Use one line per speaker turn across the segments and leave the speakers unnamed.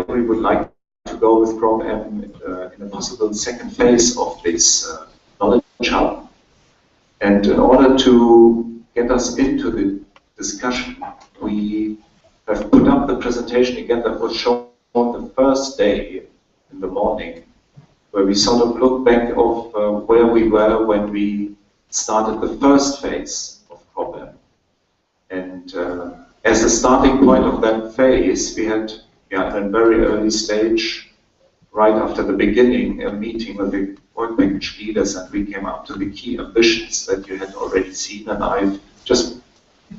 we would like to go with CropM in a possible second phase of this knowledge hub. And in order to get us into the discussion, we have put up the presentation again that was shown the first day in the morning, where we sort of look back of where we were when we started the first phase of CropM. And as a starting point of that phase, we had, in a very early stage, right after the beginning, a meeting with the work package leaders, and we came up to the key ambitions that you had already seen. And I've just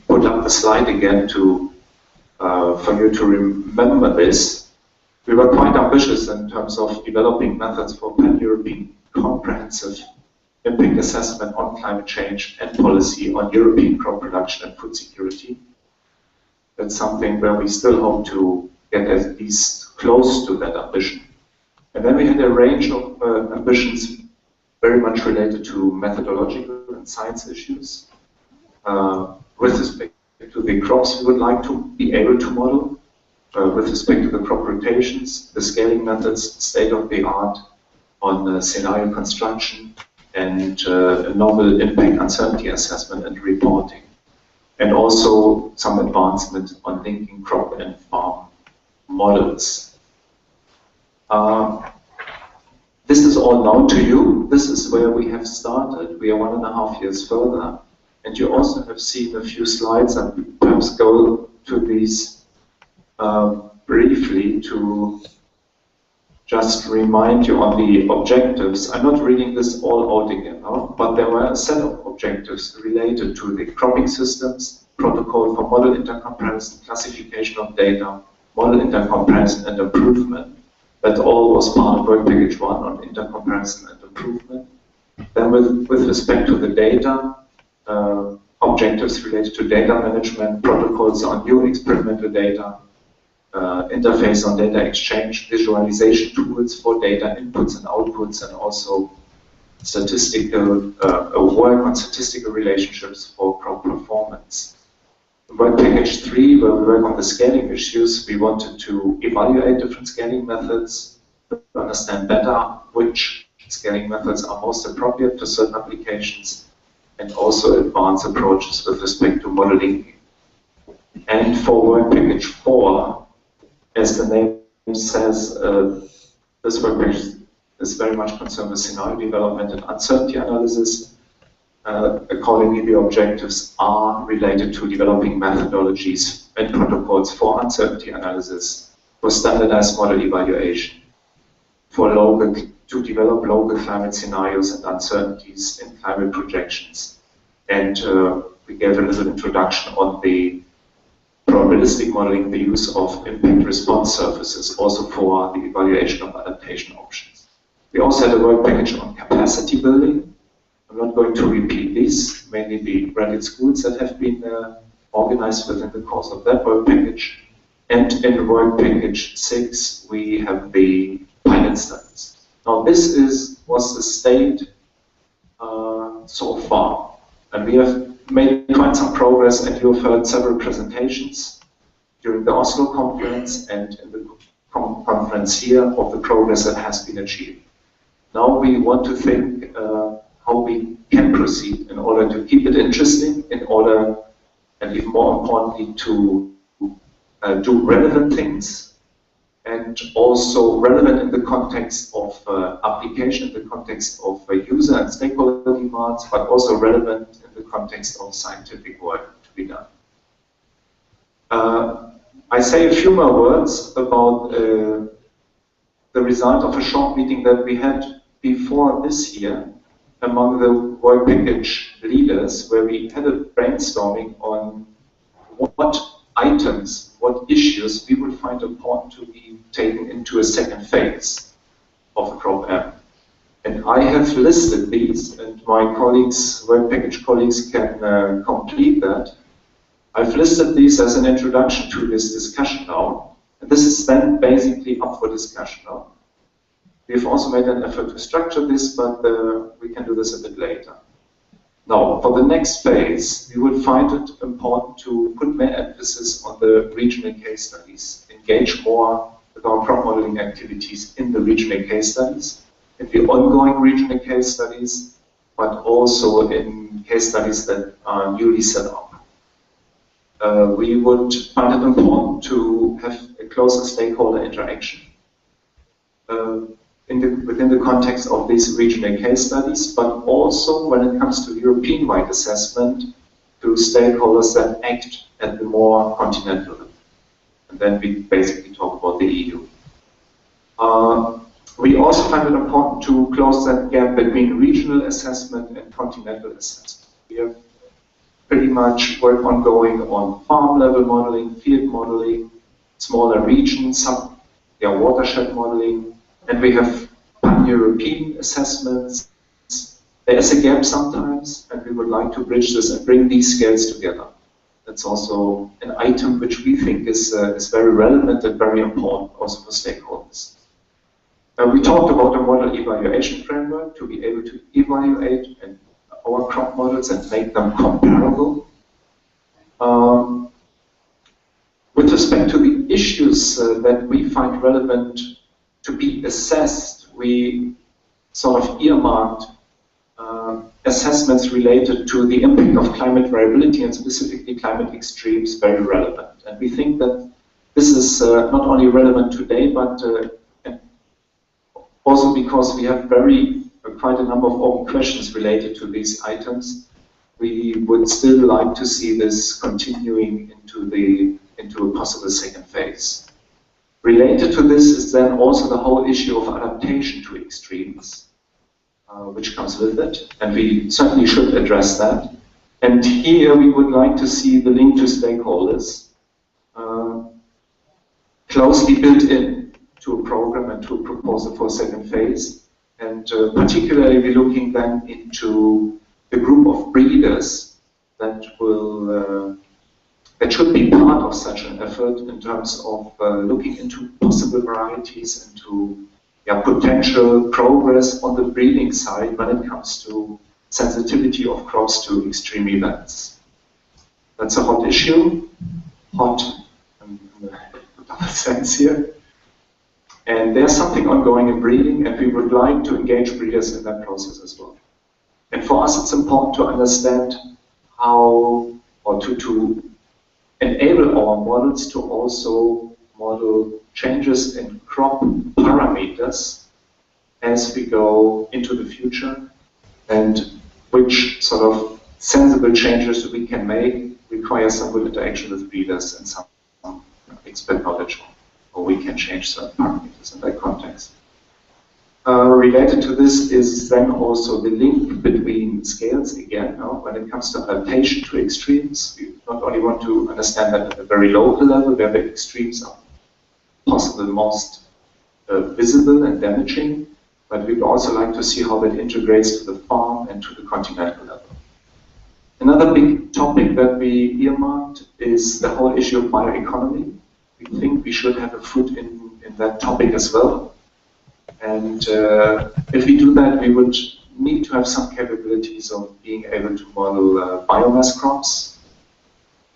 put up the slide again to for you to remember this. We were quite ambitious in terms of developing methods for pan-European comprehensive impact assessment on climate change and policy on European crop production and food security. That's something where we still hope to get at least close to that ambition. And then we had a range of ambitions very much related to methodological and science issues with respect to the crops we would like to be able to model, with respect to the crop rotations, the scaling methods, state-of-the-art on scenario construction, and novel impact uncertainty assessment and reporting. And also some advancement on linking crop and farm models. This is all known to you. This is where we have started. We are 1.5 years further. And you also have seen a few slides, and perhaps go to these briefly to just remind you on the objectives. I'm not reading this all out again, no? But there were a set of objectives related to the cropping systems, protocol for model intercomparison, classification of data, model intercomparison and improvement. That all was part of work package 1 on intercomparison and improvement. Then with respect to the data, objectives related to data management, protocols on new experimental data, interface on data exchange, visualization tools for data inputs and outputs, and also statistical work on statistical relationships for crop performance. Work package 3, where we work on the scaling issues, we wanted to evaluate different scaling methods, to understand better which scaling methods are most appropriate for certain applications, and also advance approaches with respect to modeling. And for work package 4, as the name says, this work package is very much concerned with scenario development and uncertainty analysis. Accordingly, the objectives are related to developing methodologies and protocols for uncertainty analysis, for standardized model evaluation, to develop local climate scenarios and uncertainties in climate projections. And we gave a little introduction on the probabilistic modeling, the use of impact response surfaces, also for the evaluation of adaptation options. We also had a work package on capacity building. I'm not going to repeat these, mainly the graduate schools that have been organized within the course of that work package. And in work package 6, we have the pilot studies. Now this was the state so far. And we have made quite some progress, and you have heard several presentations during the Oslo conference and in the conference here of the progress that has been achieved. Now we want to think how we can proceed in order to keep it interesting, in order, and even more importantly, to do relevant things, and also relevant in the context of application, in the context of user and stakeholder demands, but also relevant in the context of scientific work to be done. I say a few more words about the result of a short meeting that we had before this year among the work package leaders, where we had a brainstorming on what items, what issues we would find important to be taken into a second phase of CropM. And I have listed these, and my colleagues, work package colleagues, can complete that. I've listed these as an introduction to this discussion now, and this is then basically up for discussion now. We've also made an effort to structure this, but we can do this a bit later. Now, for the next phase, we would find it important to put more emphasis on the regional case studies, engage more with our crop modeling activities in the regional case studies, in the ongoing regional case studies, but also in case studies that are newly set up. We would find it important to have a closer stakeholder interaction within the context of these regional case studies, but also when it comes to European-wide assessment, to stakeholders that act at the more continental level. And then we basically talk about the EU. We also find it important to close that gap between regional assessment and continental assessment. We have pretty much work ongoing on farm level modeling, field modeling, smaller regions, some watershed modeling, and we have pan-European assessments. There's a gap sometimes, and we would like to bridge this and bring these scales together. That's also an item which we think is very relevant and very important also for stakeholders. We talked about a model evaluation framework to be able to evaluate our crop models and make them comparable. With respect to the issues that we find relevant to be assessed, we sort of earmarked assessments related to the impact of climate variability and specifically climate extremes very relevant. And we think that this is not only relevant today, but also because we have quite a number of open questions related to these items. We would still like to see this continuing into a possible second phase. Related to this is then also the whole issue of adaptation to extremes, which comes with it, and we certainly should address that. And here we would like to see the link to stakeholders closely built in to a program and to a proposal for a second phase. And particularly we're looking then into the group of breeders that should be part of such an effort in terms of looking into possible varieties and to potential progress on the breeding side when it comes to sensitivity of crops to extreme events. That's a hot issue, hot in the double sense here. And there's something ongoing in breeding, and we would like to engage breeders in that process as well. And for us, it's important to understand how, or to enable our models to also model changes in crop parameters as we go into the future, and which sort of sensible changes we can make require some good interaction with breeders and some expert knowledge, or we can change certain parameters in that context. Related to this is then also the link between scales again. When it comes to adaptation to extremes, we not only want to understand that at a very local level, where the extremes are possible most visible and damaging, but we'd also like to see how that integrates to the farm and to the continental level. Another big topic that we earmarked is the whole issue of bioeconomy. We think we should have a foot in that topic as well. And if we do that, we would need to have some capabilities of being able to model biomass crops.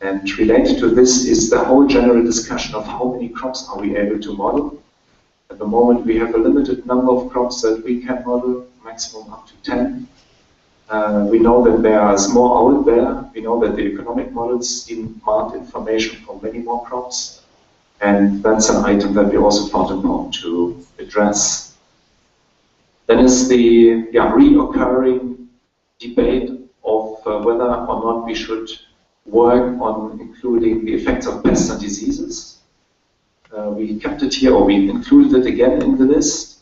And related to this is the whole general discussion of how many crops are we able to model. At the moment, we have a limited number of crops that we can model, maximum up to 10. We know that there is more out there. We know that the economic models demand information for many more crops. And that's an item that we also found important to address. Then is the reoccurring debate of whether or not we should work on including the effects of pests and diseases. We kept it here, or we included it again in the list.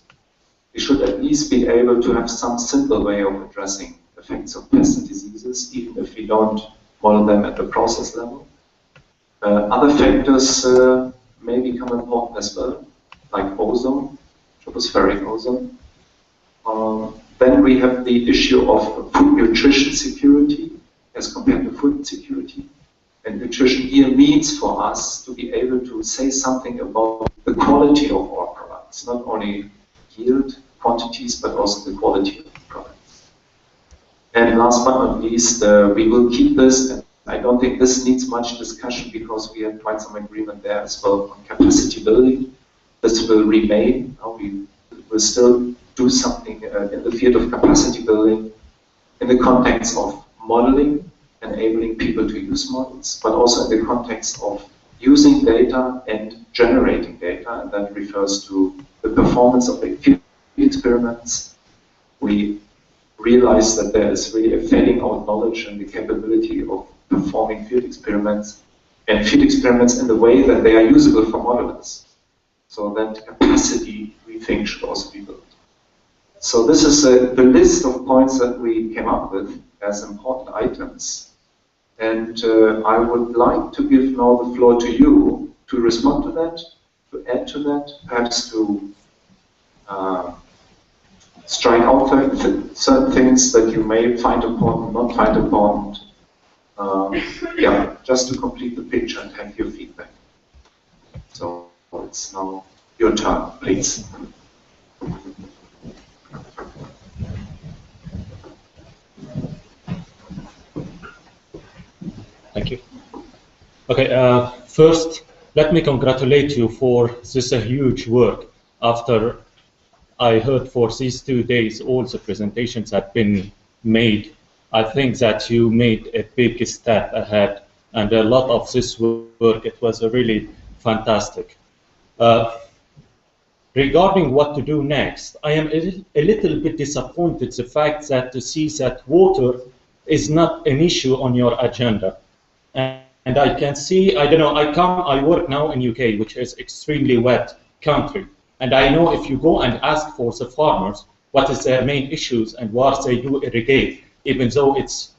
We should at least be able to have some simple way of addressing effects of pests and diseases, even if we don't model them at the process level. Other factors may become important as well, like ozone, tropospheric ozone. Then we have the issue of food nutrition security as compared to food security. And nutrition here means for us to be able to say something about the quality of our products, not only yield, quantities, but also the quality of the products. And last but not least, we will keep this, and I don't think this needs much discussion because we have quite some agreement there as well on capacity building. This will remain. We will still do something in the field of capacity building in the context of modeling, enabling people to use models, but also in the context of using data and generating data, and that refers to the performance of the field experiments. We realize that there is really a fading out knowledge and the capability of performing field experiments, and field experiments in the way that they are usable for modelers. So that capacity, we think, should also be built. So this is the list of points that we came up with as important items. And I would like to give now the floor to you to respond to that, to add to that, perhaps to strike out certain things that you may find important, not find important. Yeah, just to complete the picture and have your feedback. So it's now your turn, please.
Thank you. Okay, first, let me congratulate you for this huge work. After I heard for these 2 days, all the presentations have been made. I think that you made a big step ahead, and a lot of this work, it was really fantastic. Regarding what to do next, I am a little bit disappointed the fact that to see that water is not an issue on your agenda. And I can see, I don't know, I work now in UK, which is extremely wet country. And I know if you go and ask for the farmers what is their main issues and what they do irrigate, even though it's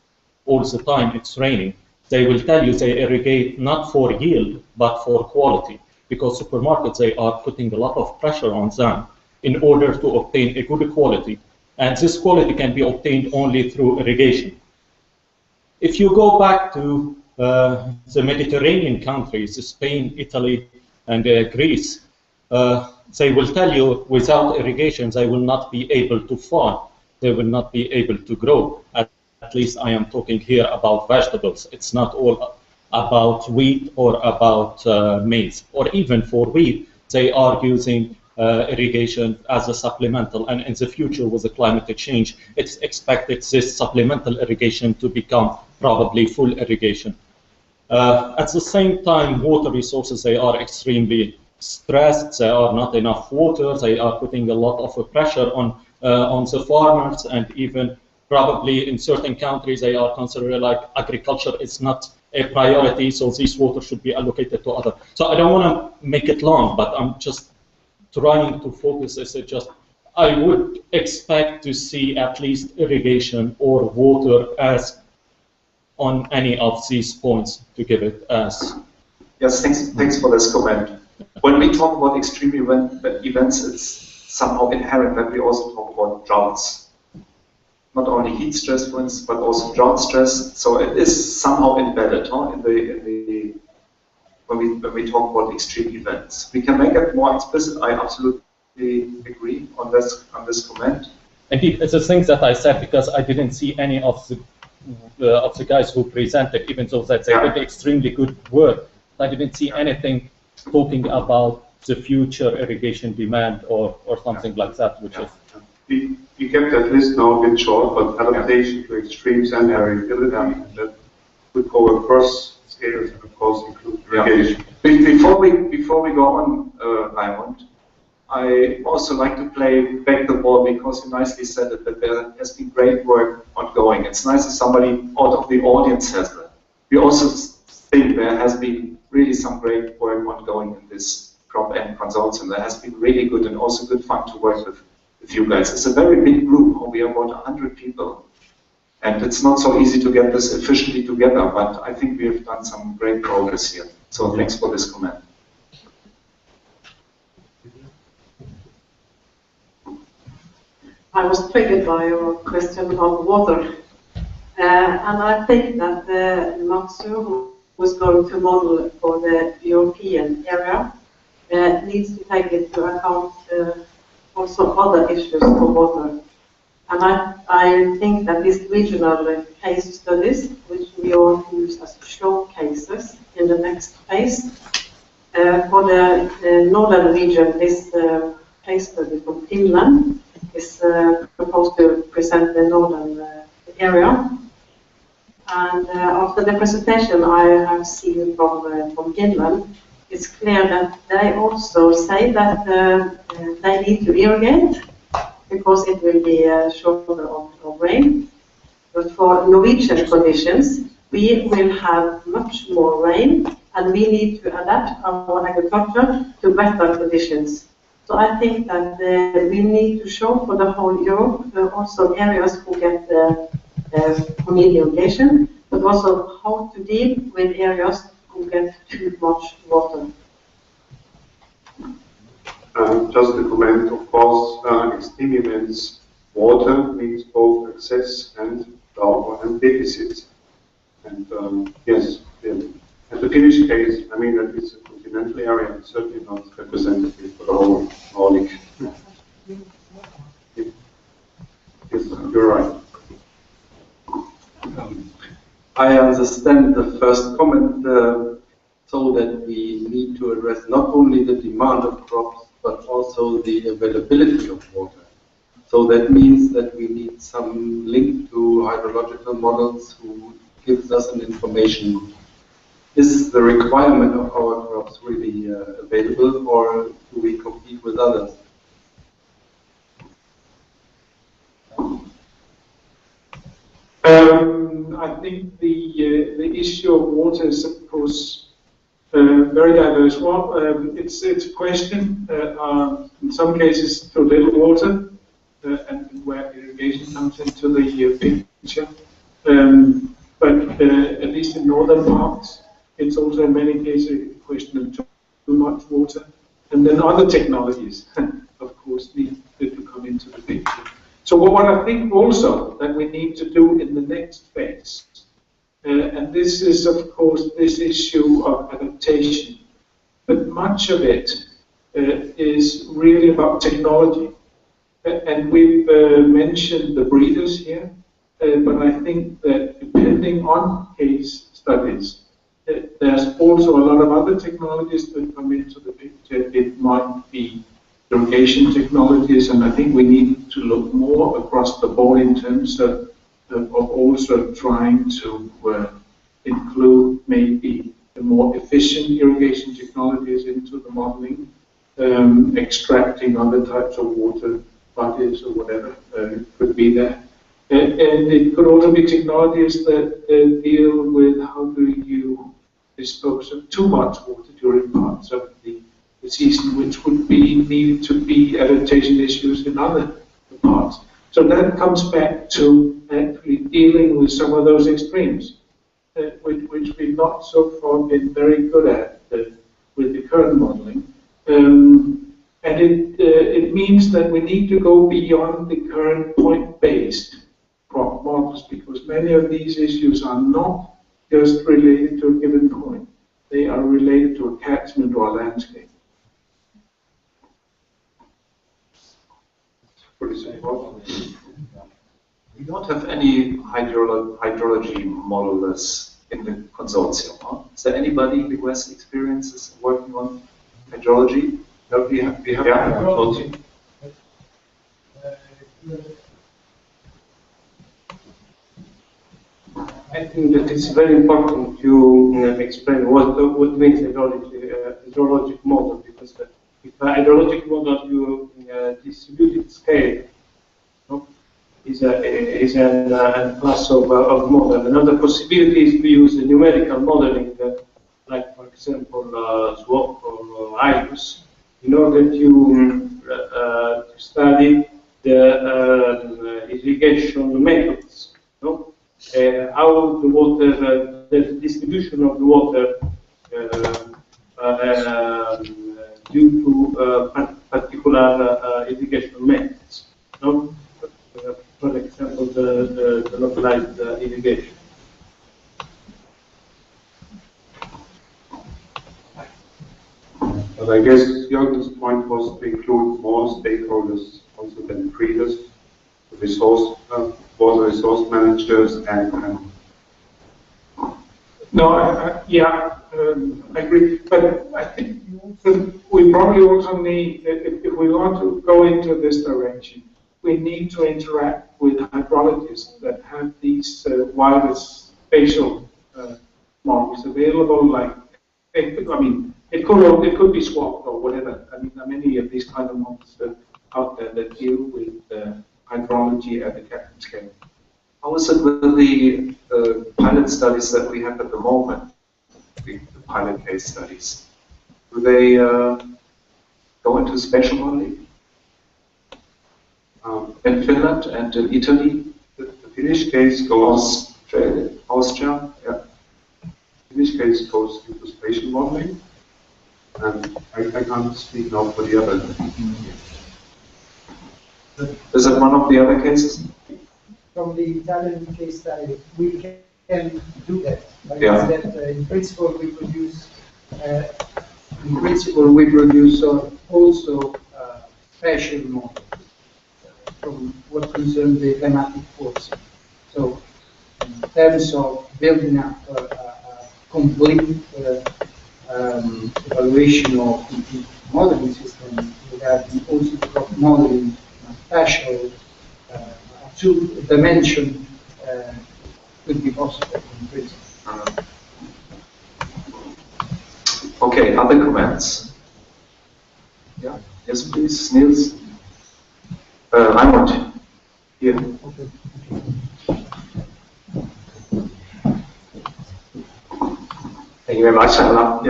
all the time it's raining, they will tell you they irrigate not for yield, but for quality. Because supermarkets, they are putting a lot of pressure on them in order to obtain a good quality. And this quality can be obtained only through irrigation. If you go back to the Mediterranean countries, Spain, Italy, and Greece, they will tell you without irrigation, they will not be able to farm. They will not be able to grow. At least I am talking here about vegetables. It's not all about wheat or about maize. Or even for wheat, they are using irrigation as a supplemental. And in the future, with the climate change, it's expected this supplemental irrigation to become probably full irrigation. At the same time, water resources, they are extremely stressed. There are not enough water. They are putting a lot of pressure on the farmers, and even probably in certain countries, they are considering like agriculture is not a priority, so this water should be allocated to other. So I don't want to make it long, but I'm just trying to focus. I would expect to see at least irrigation or water as on any of these points to give it as.
Yes, thanks for this comment. When we talk about extreme events, it's somehow inherent that we also talk about droughts. Not only heat stress, for instance, but also drought stress. So it is somehow embedded when we talk about extreme events. We can make it more explicit. I absolutely agree on this comment.
Indeed, it's the things that I said because I didn't see any of the guys who presented, even though that they did extremely good work. I didn't see anything talking about the future irrigation demand or something like that, which is.
We kept that list now a bit short, but adaptation to extremes and variability that would go across scales and of course include irrigation.
Before we go on, Raimund, I also like to play back the ball because you nicely said it, that there has been great work ongoing. It's nice that somebody out of the audience says that. We also think there has been really some great work ongoing in this CropM consortium. That has been really good and also good fun to work with you guys. It's a very big group. We are about 100 people. And it's not so easy to get this efficiently together, but I think we have done some great progress here. So thanks for this comment.
I was triggered by your question about water. And I think that Matsu, who was going to model for the European area, needs to take into account also other issues for water. And I think that these regional case studies, which we all use as showcases in the next phase, For the northern region, this case study from Finland is proposed to present the northern area. And after the presentation I have seen from Finland, it's clear that they also say that they need to irrigate because it will be a shorter of rain. But for Norwegian conditions, we will have much more rain and we need to adapt our agriculture to better conditions. So I think that we need to show for the whole Europe also areas who get who need irrigation, but also how to deal with areas who get too much water.
Just a comment, of course, extreme events, water means both excess and deficit. And yes, and the Finnish case, I mean, that it's a continental area, it's certainly not representative for the whole Nordic. Yes, you're right.
I understand the first comment so that we need to address not only the demand of crops, but also the availability of water. So that means that we need some link to hydrological models who gives us an information. Is the requirement of our crops really available, or do we compete with others?
I think the issue of water is, of course, very diverse. Well, it's a question. In some cases, too little water, and where irrigation comes into the picture. But at least in northern parts, it's also in many cases a question of too much water. And then other technologies, of course, need to come into the picture. So what I think also that we need to do in the next phase, and this is of course this issue of adaptation, but much of it is really about technology. And we've mentioned the breeders here, but I think that depending on case studies, there's also a lot of other technologies that come into the picture. It might be irrigation technologies, and I think we need to look more across the board in terms of also trying to include maybe the more efficient irrigation technologies into the modeling, extracting other types of water bodies or whatever could be there. And it could also be technologies that deal with how do you dispose of too much water during parts of the season, which would be needed to be adaptation issues in other parts. So that comes back to actually dealing with some of those extremes, which we've not so far been very good at with the current modeling. And it means that we need to go beyond the current point-based crop models, because many of these issues are not just related to a given point. They are related to a catchment or a landscape.
We don't have any hydrology modelers in the consortium. Huh? Is there anybody who has experiences working on hydrology?
No, we have a consortium.
I think that it's very important to explain what means hydrologic model, because with a hydrologic model you distributed scale is a class of model. Another possibility is to use the numerical modeling, like for example SWOP or IRUS, in order to study the irrigation methods. No? How the water, the distribution of the water due to particular irrigation methods. No? For example, the localized irrigation.
But I guess Jürgen's point was to include more stakeholders also than breeders, resource, water resource managers, and
No, I agree. But I think we probably also need, if we want to go into this direction, we need to interact with hydrologists that have these wireless spatial models available. Like, it could be swapped or whatever. I mean, there are many of these kind of models out there that deal with hydrology at the captain scale.
How is it with the pilot studies that we have at the moment, the pilot case studies? Do they go into spatial modeling? In Finland and in Italy?
The Finnish case goes...
Austria? Yeah.
Finnish case goes into spatial modeling, and I can't speak now for the other.
Is that one of the other cases?
From the Italian case study, we can do that. But
Yeah.
it's that in principle we produce also spatial models from what concerns the climatic forces. So in terms of building up a complete evaluation of the modeling system, we have also crop modeling, spatial, two-dimension could be possible in principle.
Okay, other comments? Yeah, yes, please, Niels. Raimund, here.
Okay.
Thank you very much. I'll not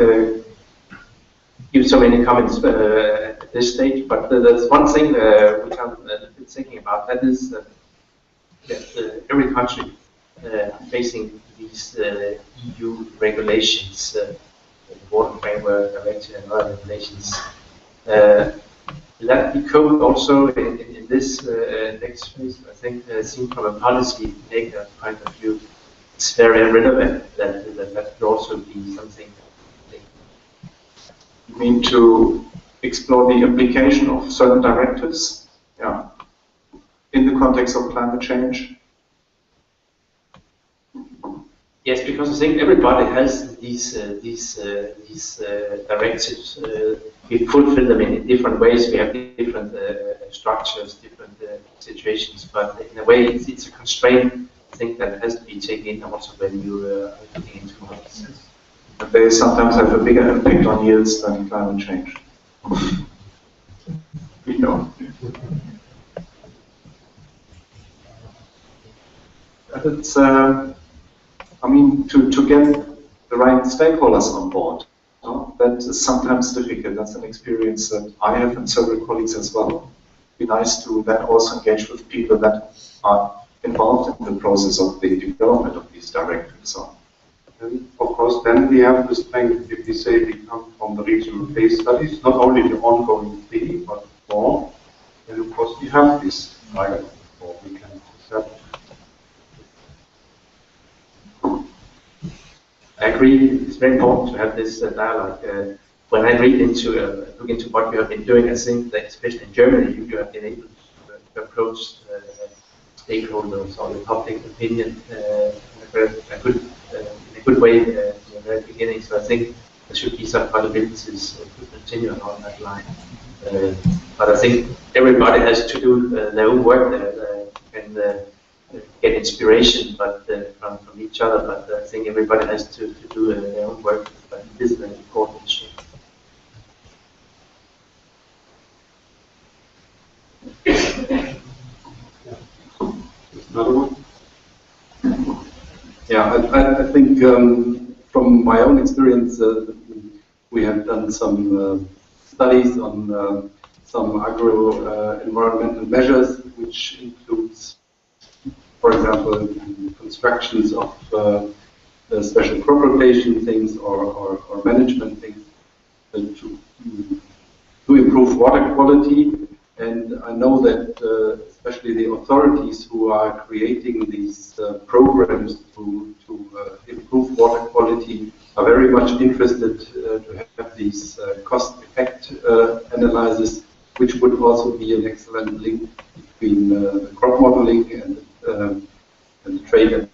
give so many comments at this stage, but there's one thing which I'm been thinking about. That is that every country facing these EU regulations, the Water Framework Directive and other regulations, that be code also in this next phase. I think seen from a policy maker point of view, it's very relevant that could also be something.
You mean to explore the implication of certain directives? Yeah. In the context of climate change?
Yes, because I think everybody has these directives. We fulfill them in different ways. We have different structures, different situations, but in a way, it's a constraint. I think that has to be taken in also when you are looking into models.
But they sometimes have a bigger impact on yields than climate change. We know. It's, I mean, to get the right stakeholders on board, that is sometimes difficult. That's an experience that I have and several colleagues as well. It'd be nice to then also engage with people that are involved in the process of the development of these directives. So.
And of course, then we have the strength, if we say we come from the regional case studies, not only the ongoing thing, but more, then of course we have this dialogue, or we can establish.
I agree. It's very important to have this dialogue. When I read into look into what you have been doing, I think that especially in Germany, you have been able to approach stakeholders or the public opinion in a good way in the very beginning. So I think there should be some possibilities to continue along that line. But I think everybody has to do their own work there and get inspiration, but from each other. But I think everybody has to do their own work. But this is an important issue.
Another one?
Yeah, I think from my own experience, we have done some studies on some agro-environmental measures, which includes, for example, constructions of special crop rotation things or management things to improve water quality. And I know that especially the authorities who are creating these programs to improve water quality are very much interested to have these cost-effect analysis, which would also be an excellent link between the crop modeling and the trade.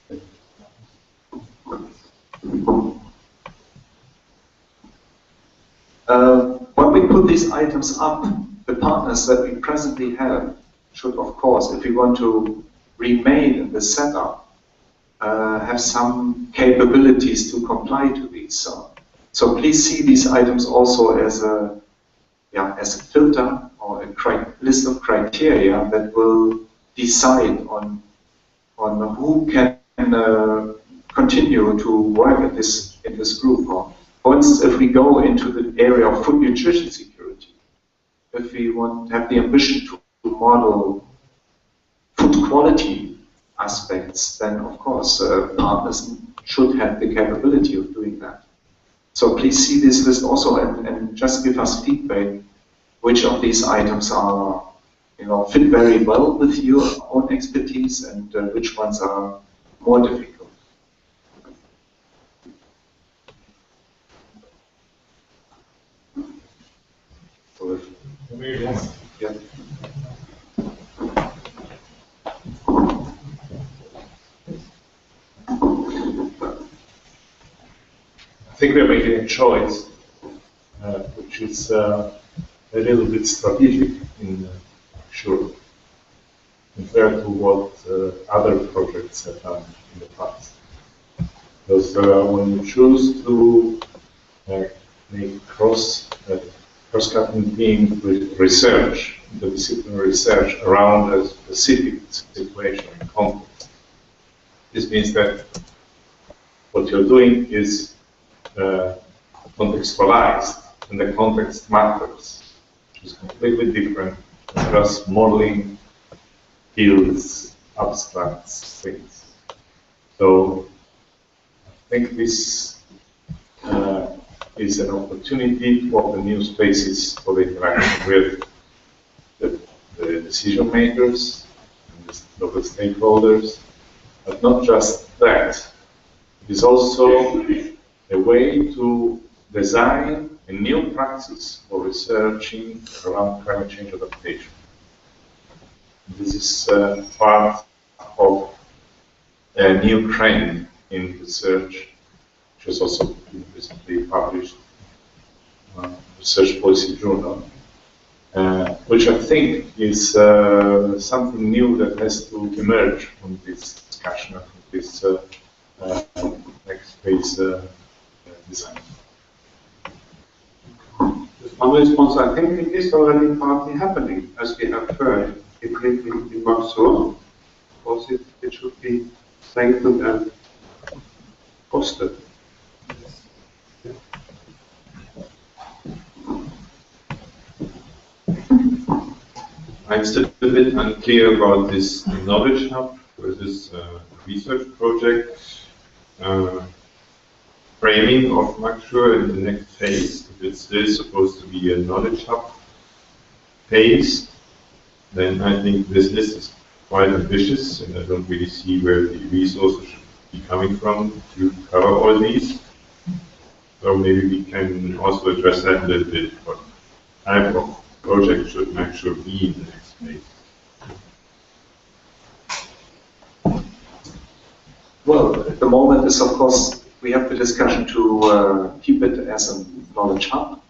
When we put these items up, the partners that we presently have should, of course, if we want to remain in the setup, have some capabilities to comply to these. So please see these items also as a filter or a list of criteria that will decide on who can continue to work in this group. For instance, if we go into the area of food nutrition security, if we want to have the ambition to model food quality aspects, then of course partners should have the capability of doing that. So please see this list also and just give us feedback which of these items are, fit very well with your own expertise and which ones are more difficult. Yeah.
I think we're making a choice, which is a little bit strategic sure, compared to what other projects have done in the past. Because when you choose to make cross-cutting team with research, interdisciplinary research around a specific situation and context, this means that what you're doing is contextualized, and the context matters, which is completely different than just modeling fields, abstracts, things. So I think this is an opportunity to open new spaces for the interaction with the decision makers and the local stakeholders. But not just that, it is also a way to design a new practice for researching around climate change adaptation. This is part of a new trend in research, which has also been recently published in Research Policy Journal, which I think is something new that has to emerge from this discussion, from this next phase design.
Just one response, I think it is already partly happening, as we have heard in Maxur. Of course, it should be strengthened and fostered.
I'm still a bit unclear about this knowledge hub versus research project framing of Maxur in the next phase. If it's still supposed to be a knowledge hub phase, then I think this list is quite ambitious, and I don't really see where the resources should be coming from to cover all these. So maybe we can also address that a little bit. What type of project should Maxur be in the next phase?
Well, at the moment is, of course, we have the discussion to keep it as a knowledge hub.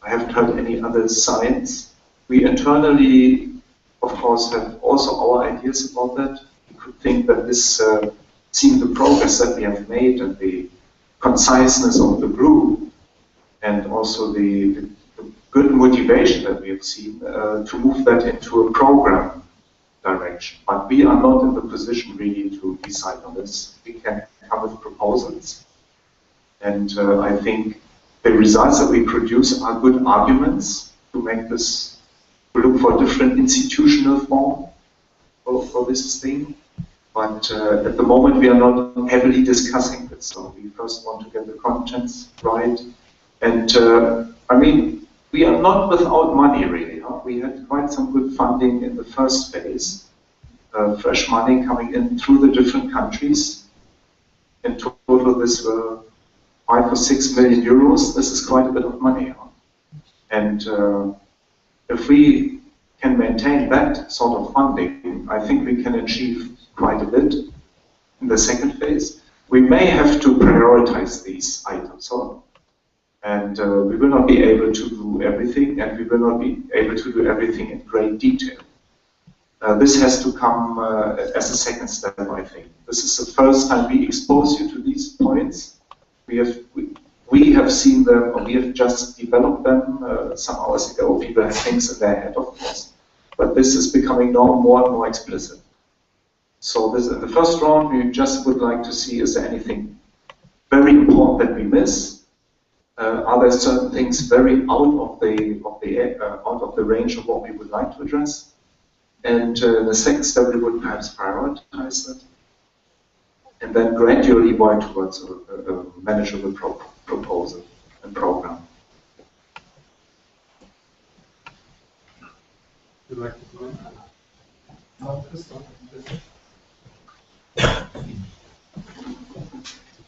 I haven't heard any other signs. We internally, of course, have also our ideas about that. We could think that this, seeing the progress that we have made and the conciseness of the group, and also the good motivation that we have seen, to move that into a program direction. But we are not in the position really to decide on this. We can come with proposals. And I think the results that we produce are good arguments to make this, to look for different institutional form for this thing. But at the moment we are not heavily discussing this. So we first want to get the contents right. And I mean, we are not without money really. Huh? We had quite some good funding in the first phase. Fresh money coming in through the different countries. In total this 5 or 6 million euros. This is quite a bit of money. Huh? And if we can maintain that sort of funding, I think we can achieve quite a bit in the second phase. We may have to prioritize these items. So, And we will not be able to do everything, and we will not be able to do everything in great detail. This has to come as a second step, I think. This is the first time we expose you to these points. We have seen them, or we have just developed them some hours ago. People have things in their head, of course. But this is becoming now more and more explicit. So this, the first round, we just would like to see, is there anything very important that we miss? Are there certain things very out of the range of what we would like to address? And the second step, we would perhaps prioritize that, and then gradually work towards a manageable proposal and program.
Would you like to comment?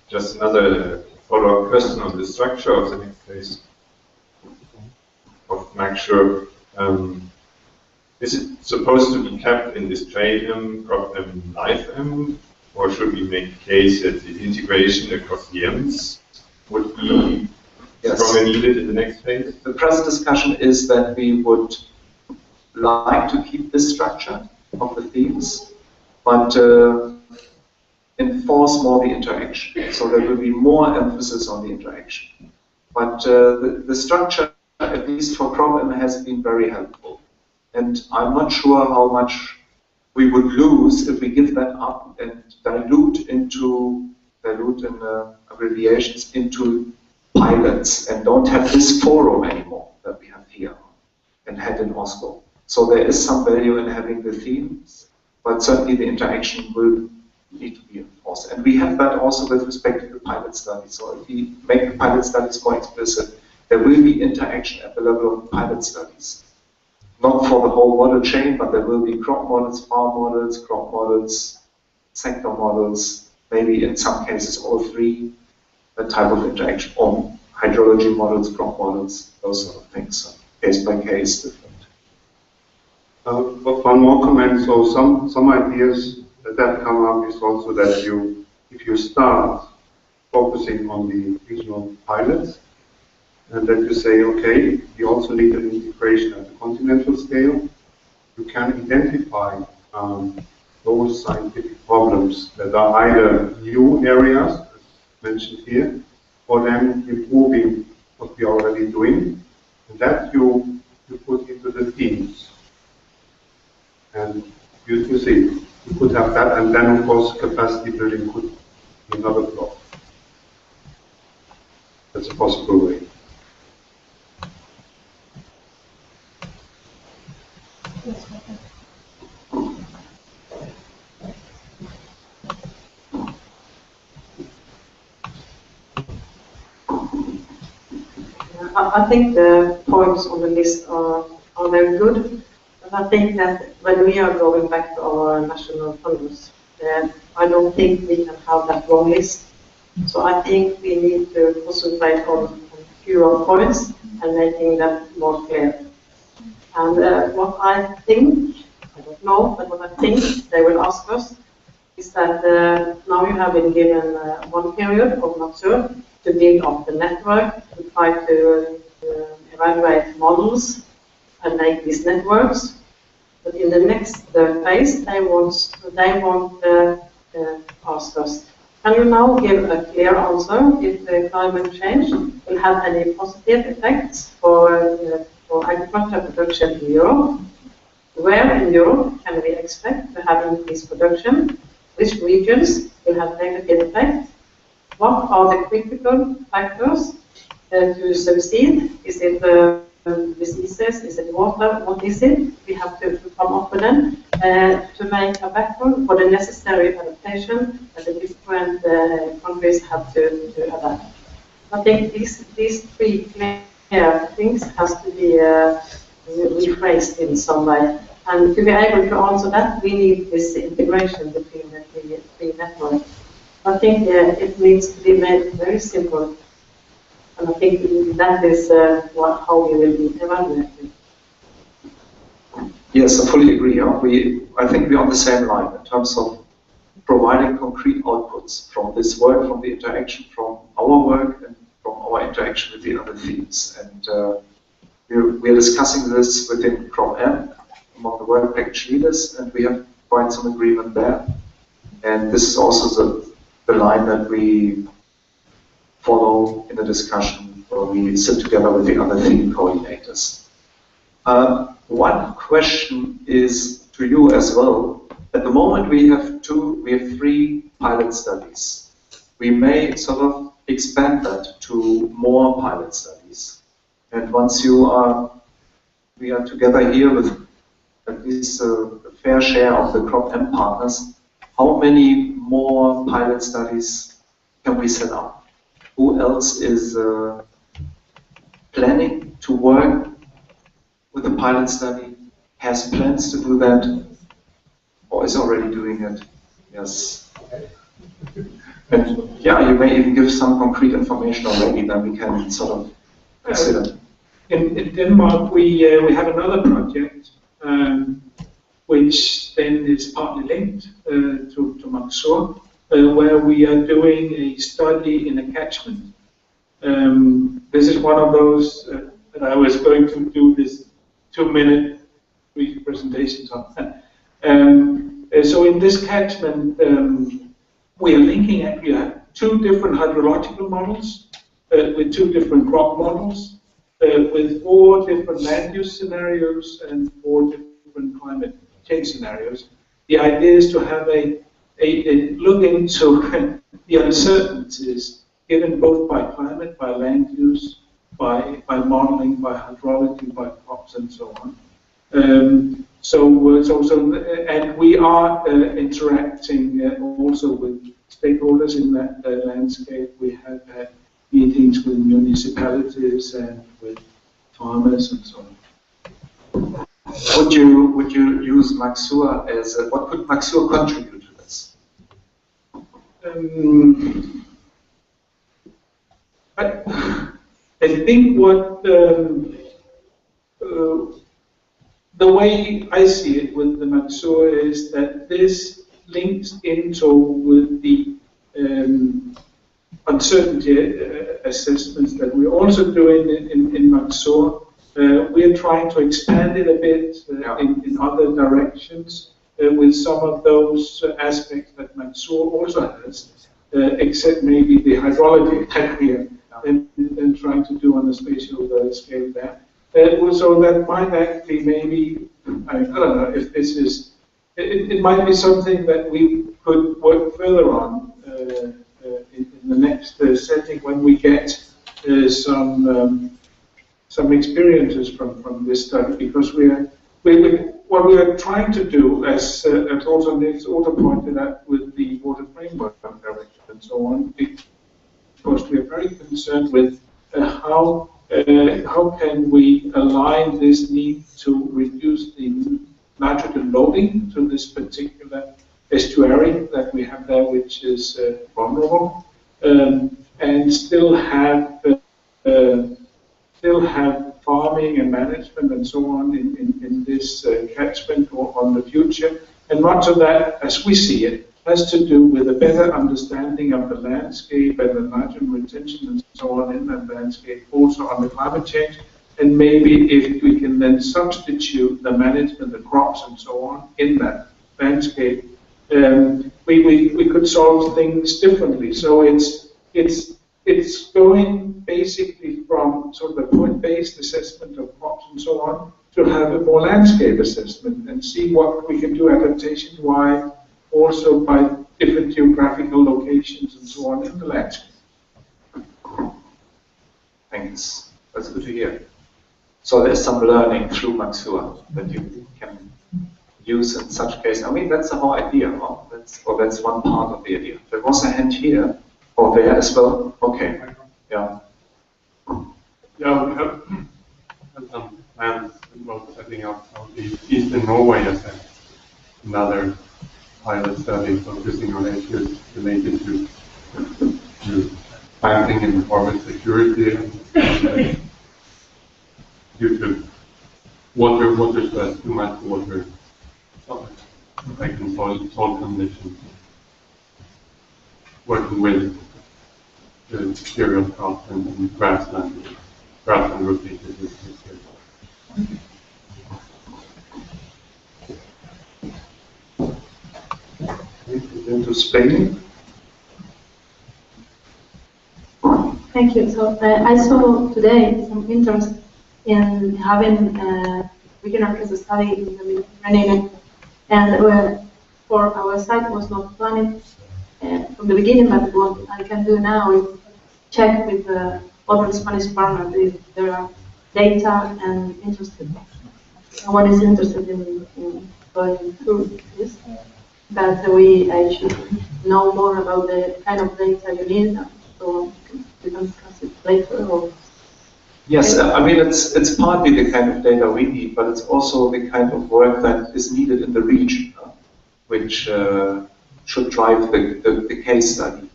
Just another follow-up question on the structure of the next phase of MACSURE. Is it supposed to be kept in this TradeM, CropM, LiveM, or should we make a case that the integration across the M's would be strongly needed in the next phase?
The present discussion is that we would like to keep this structure of the themes, but enforce more the interaction. So there will be more emphasis on the interaction. But the structure, at least for CropM, has been very helpful. And I'm not sure how much we would lose if we give that up and dilute in abbreviations into pilots and don't have this forum anymore that we have here and had in Oslo. So there is some value in having the themes, but certainly the interaction will need to be enforced. And we have that also with respect to the pilot studies. So if we make the pilot studies more explicit, there will be interaction at the level of pilot studies. Not for the whole model chain, but there will be crop models, farm models, crop models, sector models, maybe in some cases all three, that type of interaction, or hydrology models, crop models, those sort of things, so case by case different.
But one more comment, so some ideas that come up is also that if you start focusing on the regional pilots, and then you say, okay, we also need an integration at the continental scale, you can identify those scientific problems that are either new areas, as mentioned here, or then improving what we are already doing, and that you put into the themes. And you see, you could have that, and then of course capacity building could be another block. That's a possible way.
I think the points on the list are very good. But I think that when we are going back to our national funders, I don't think we can have that long list. So I think we need to concentrate on fewer points and making that more clear. And what I think, I don't know, but what I think they will ask us is that now you have been given one period of MACSURE to build up the network, to try to evaluate models and make these networks. But in the next phase, they want ask us, can you now give a clear answer if the climate change will have any positive effects for agricultural production in Europe? Where in Europe can we expect to have increased production? Which regions will have negative effects? What are the critical factors to succeed? Is it diseases? Is it water? What is it? We have to come up with them to make a backbone for the necessary adaptation that the different countries have to adapt. I think these three clear things has to be rephrased in some way. And to be able to answer that, we need this integration between the three networks. I think it needs to be made very simple, and I think that is how we will be evaluated.
Yes, I fully agree. I think we're on the same line in terms of providing concrete outputs from this work, from the interaction, from our work, and from our interaction with the other themes. And we're discussing this within CropM among the work package leaders, and we have quite some agreement there. And this is also the line that we follow in the discussion where we sit together with the other theme coordinators. One question is to you as well. At the moment we have 3 pilot studies. We may sort of expand that to more pilot studies. And once we are together here with at least a fair share of the CropM partners, how many more pilot studies can we set up? Who else is planning to work with a pilot study, has plans to do that, or is already doing it? Yes. And yeah, you may even give some concrete information already that we can sort of consider.
In Denmark, we have another project which then is partly linked to Maxor, where we are doing a study in a catchment. This is one of those that I was going to do this 2-minute brief presentation on. So in this catchment, we are linking actually 2 different hydrological models with 2 different crop models, with 4 different land use scenarios and 4 different climate change scenarios. The idea is to have a look into the uncertainties given both by climate, by land use, by modeling, by hydrology, by crops, and so on. And we are interacting also with stakeholders in that landscape. We have had meetings with municipalities and with farmers and so on.
Would you use Maxur as what could Maxur contribute to this?
I think what the way I see it with the Maxur is that this links into with the uncertainty assessments that we're also doing in Maxor. We're trying to expand it a bit in other directions with some of those aspects that Maxor also has, except maybe the hydrology that we are and trying to do on a spatial scale there. So that might actually maybe, I don't know if this is, it might be something that we could work further on in the next setting when we get some experiences from this study, because what we are trying to do, as also Nils also pointed out with the water framework direction and so on, because we are very concerned with how can we align this need to reduce the nitrogen loading to this particular estuary that we have there, which is vulnerable, and still have farming and management and so on in this catchment or on the future. And much of that, as we see it, has to do with a better understanding of the landscape and the nitrogen retention and so on in that landscape, also on the climate change. And maybe if we can then substitute the management, the crops and so on in that landscape, we could solve things differently. So it's going basically from sort of a point-based assessment of crops and so on to have a more landscape assessment and see what we can do adaptation-wise, also by different geographical locations and so on in the landscape.
Thanks. That's good to hear. So there's some learning through Maxur that you can use in such case. I mean, that's the whole idea, huh? That's one part of the idea. There was a hand here or there as well. Okay. Yeah.
Yeah, we have some plans about setting up Eastern Norway as another pilot study focusing on issues related to planting and farmer security and due to water stress, too much water, affecting soil conditions. Working with the cereal crop and grassland rotated this year.
Into Spain.
Thank you. So I saw today some interest in having regional case study in the Mediterranean, and for our site was not planned from the beginning, but what I can do now is check with other Spanish partners if there are data and interested. Someone is interested in going through this, but I should know more about the kind of data you need, so we can discuss it later. Or
Yes, I mean it's partly the kind of data we need, but it's also the kind of work that is needed in the region, which should drive the case study.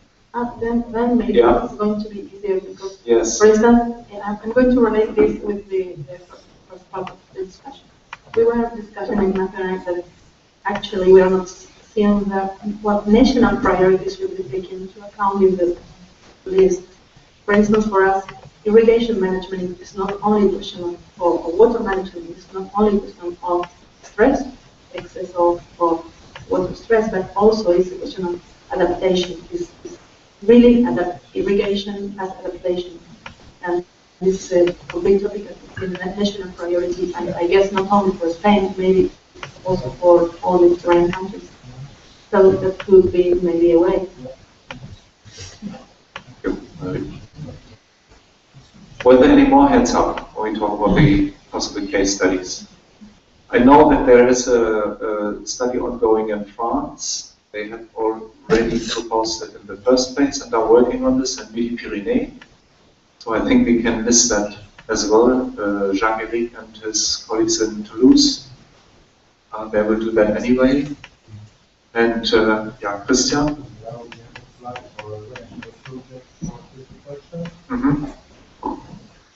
Then maybe it's going to be easier because,
yes.
For instance, I'm going to relate this with the first part of the discussion. We were discussing in mathematics that actually we are not seeing what national priorities should be taken into account in the list. For instance, for us, irrigation management is not only a question of water management, it's not only a question of stress, excess of water stress, but also it's a question of adaptation. It's really irrigation as adaptation. And this is a complete topic that is a national priority, and I guess not only for Spain, maybe also for all the Mediterranean countries. So that could be maybe a way.
Were there any more hands up when we talk about the possible case studies? I know that there is a study ongoing in France. They have already proposed it in the first place and are working on this in Midi-Pyrénées. So I think we can list that as well. Jean-Éric and his colleagues in Toulouse, they will do that anyway. And Christian?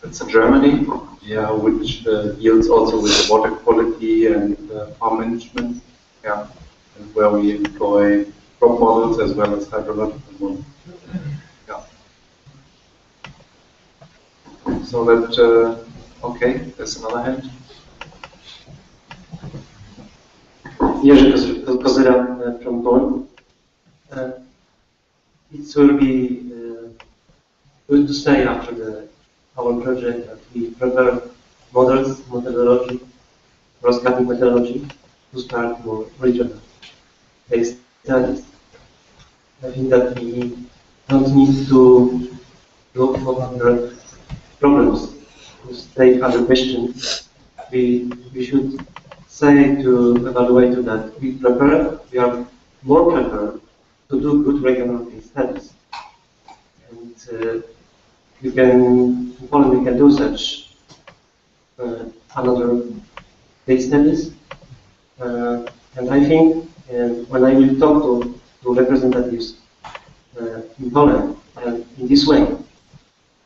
It's in Germany.
Yeah, which deals also with water quality and farm management.
Yeah.
And where we employ crop models as well as hydrological models.
Yeah. So that, okay, there's another hand.
Jerzy Kozyra from Poland. It will be good to say after our project that we prepare models, methodology, cross-cutting methodology to start more regional case studies. I think that we don't need to look for other problems, to take other questions. We should say to evaluate that we are more prepared to do good regional case studies. And in Poland we can do such another case studies. And I think when I will talk to representatives in Poland in this way,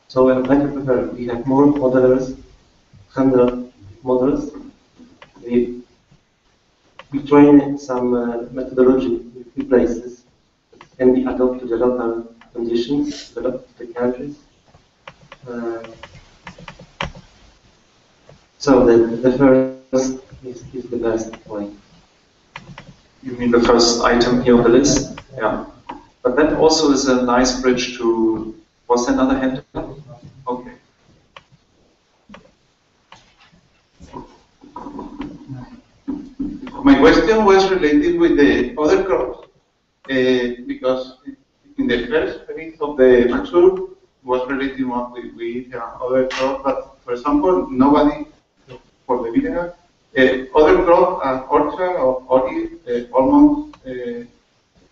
so we are better prepared. We have more modelers, 100 models. We train some methodology in few places that can be adapted to the local conditions, developed to the countries. So the first is the best point.
You mean the first item here on the list? Yeah. But that also is a nice bridge to, was there another hand? Okay.
My question was related with the other crops, because in the first phase of the mature was related with other crops, but for example, nobody for the vinegar. Other crops, orchard or olive, almonds,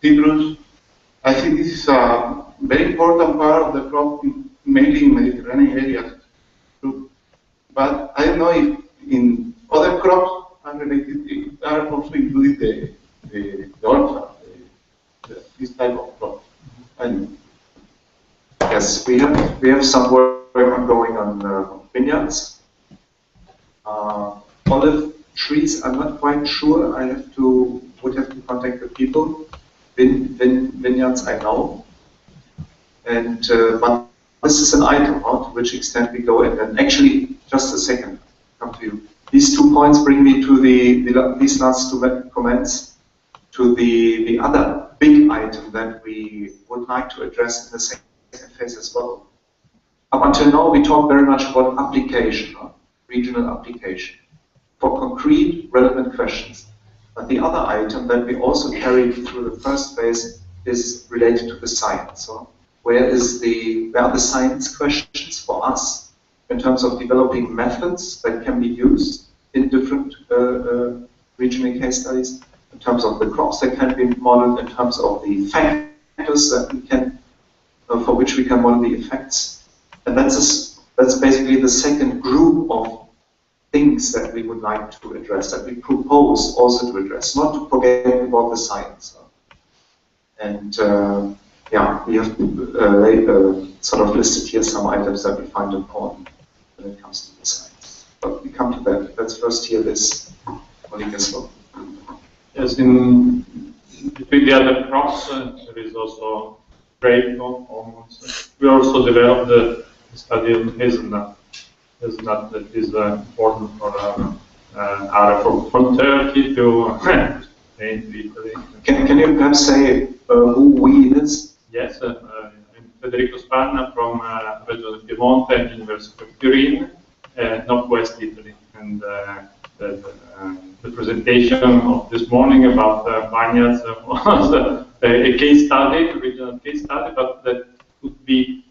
citrus. I think this is a very important part of the crop, mainly in Mediterranean areas. But I don't know if in other crops are related, are also included the orchard, this type of crop. And
yes, we have some work ongoing on vineyards. Olive trees, I'm not quite sure. I would have to contact the people. Vineyards, I know. And but this is an item, to which extent we go in. And actually, just a second, come to you. These 2 points bring me to these last 2 comments to the other big item that we would like to address in the second phase as well. Up until now, we talked very much about application, regional application, for concrete, relevant questions. But the other item that we also carried through the first phase is related to the science. So where are the science questions for us in terms of developing methods that can be used in different regional case studies, in terms of the crops that can be modeled, in terms of the factors that we can, for which we can model the effects. And that's basically the second group of things that we would like to address, that we propose also to address, not to forget about the science. And yeah, we have sort of listed here some items that we find important when it comes to the science. But we come to that. Let's first hear this colleague as well.
Yes, in between the other crops, there is also grape almonds. We also developed the study of hazelnut. Hazelnut that is important for from Turkey to Italy.
Can you perhaps say who we is?
Yes, I'm Federico Spanna from Reggio del Piemonte, University of Turin, Northwest Italy. And the presentation of this morning about vineyards was a case study, a regional case study, but that could be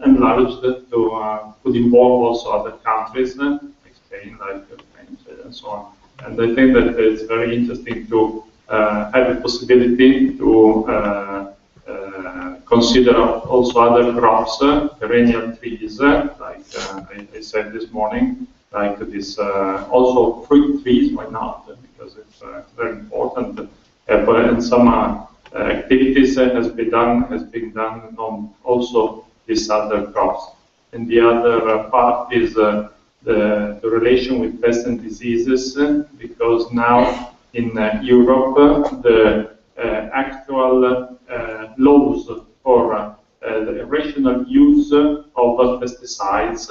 enlarged to could involve also other countries, like Spain, like French, and so on. And I think that it's very interesting to have the possibility to consider also other crops, perennial trees, like I said this morning, like this, also fruit trees, why not? Because it's very important. And some activities has been done on also these other crops. And the other part is the relation with pests and diseases, because now in Europe the actual laws for the rational use of pesticides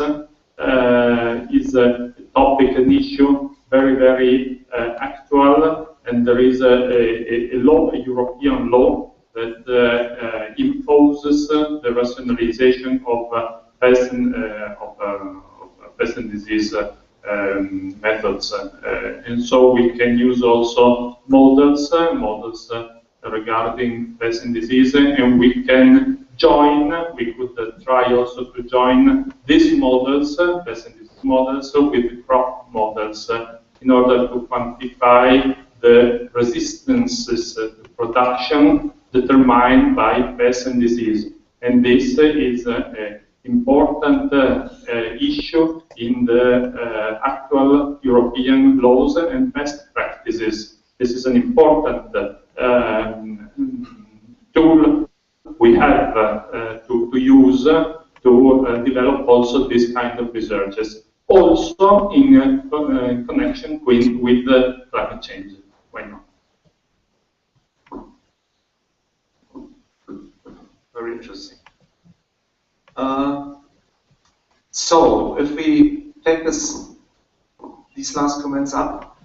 is a topic, an issue very, very actual, and there is a law, a European law, that imposes the rationalization of pest and disease methods. And so we can use also models regarding pest and disease, and we can join, we could try also to join these models, pest and disease models, with the crop models in order to quantify the resistances to production determined by pest and disease. And this is an important issue in the actual European laws and best practices. This is an important tool we have to use to develop also this kind of researches, also in connection with climate change. Why not?
Very interesting. So, if we take these last comments up,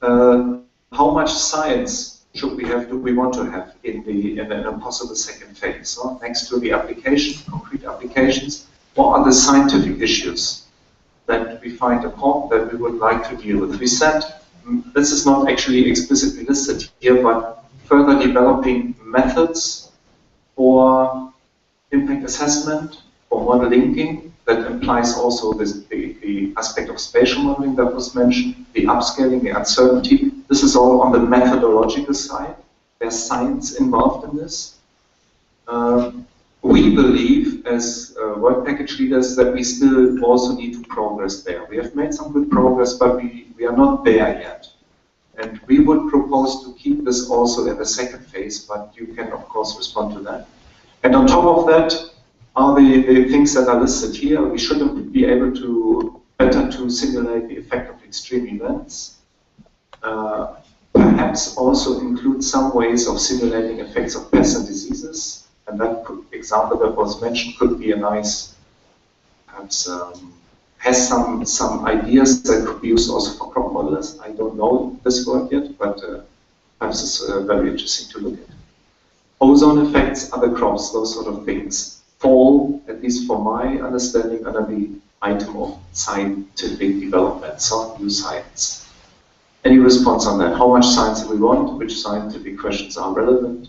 how much science should we have, do we want to have in a possible second phase? So next to the application, concrete applications, what are the scientific issues that we find important that we would like to deal with? We said, this is not actually explicitly listed here, but further developing methods for impact assessment, for model linking, that implies also the aspect of spatial modeling that was mentioned, the upscaling, the uncertainty. This is all on the methodological side. There's science involved in this. We believe, as work package leaders, that we still also need to progress there. We have made some good progress, but we are not there yet. And we would propose to keep this also in the second phase, but you can, of course, respond to that. And on top of that are the things that are listed here. We should be able to better to simulate the effect of extreme events. Perhaps also include some ways of simulating effects of pests and diseases. And that example that was mentioned could be a nice, perhaps, has some ideas that could be used also for crop modelers. I don't know this word yet, but perhaps it's very interesting to look at. Ozone effects, other crops, those sort of things fall, at least for my understanding, under the item of scientific development, so new science. Any response on that? How much science do we want? Which scientific questions are relevant?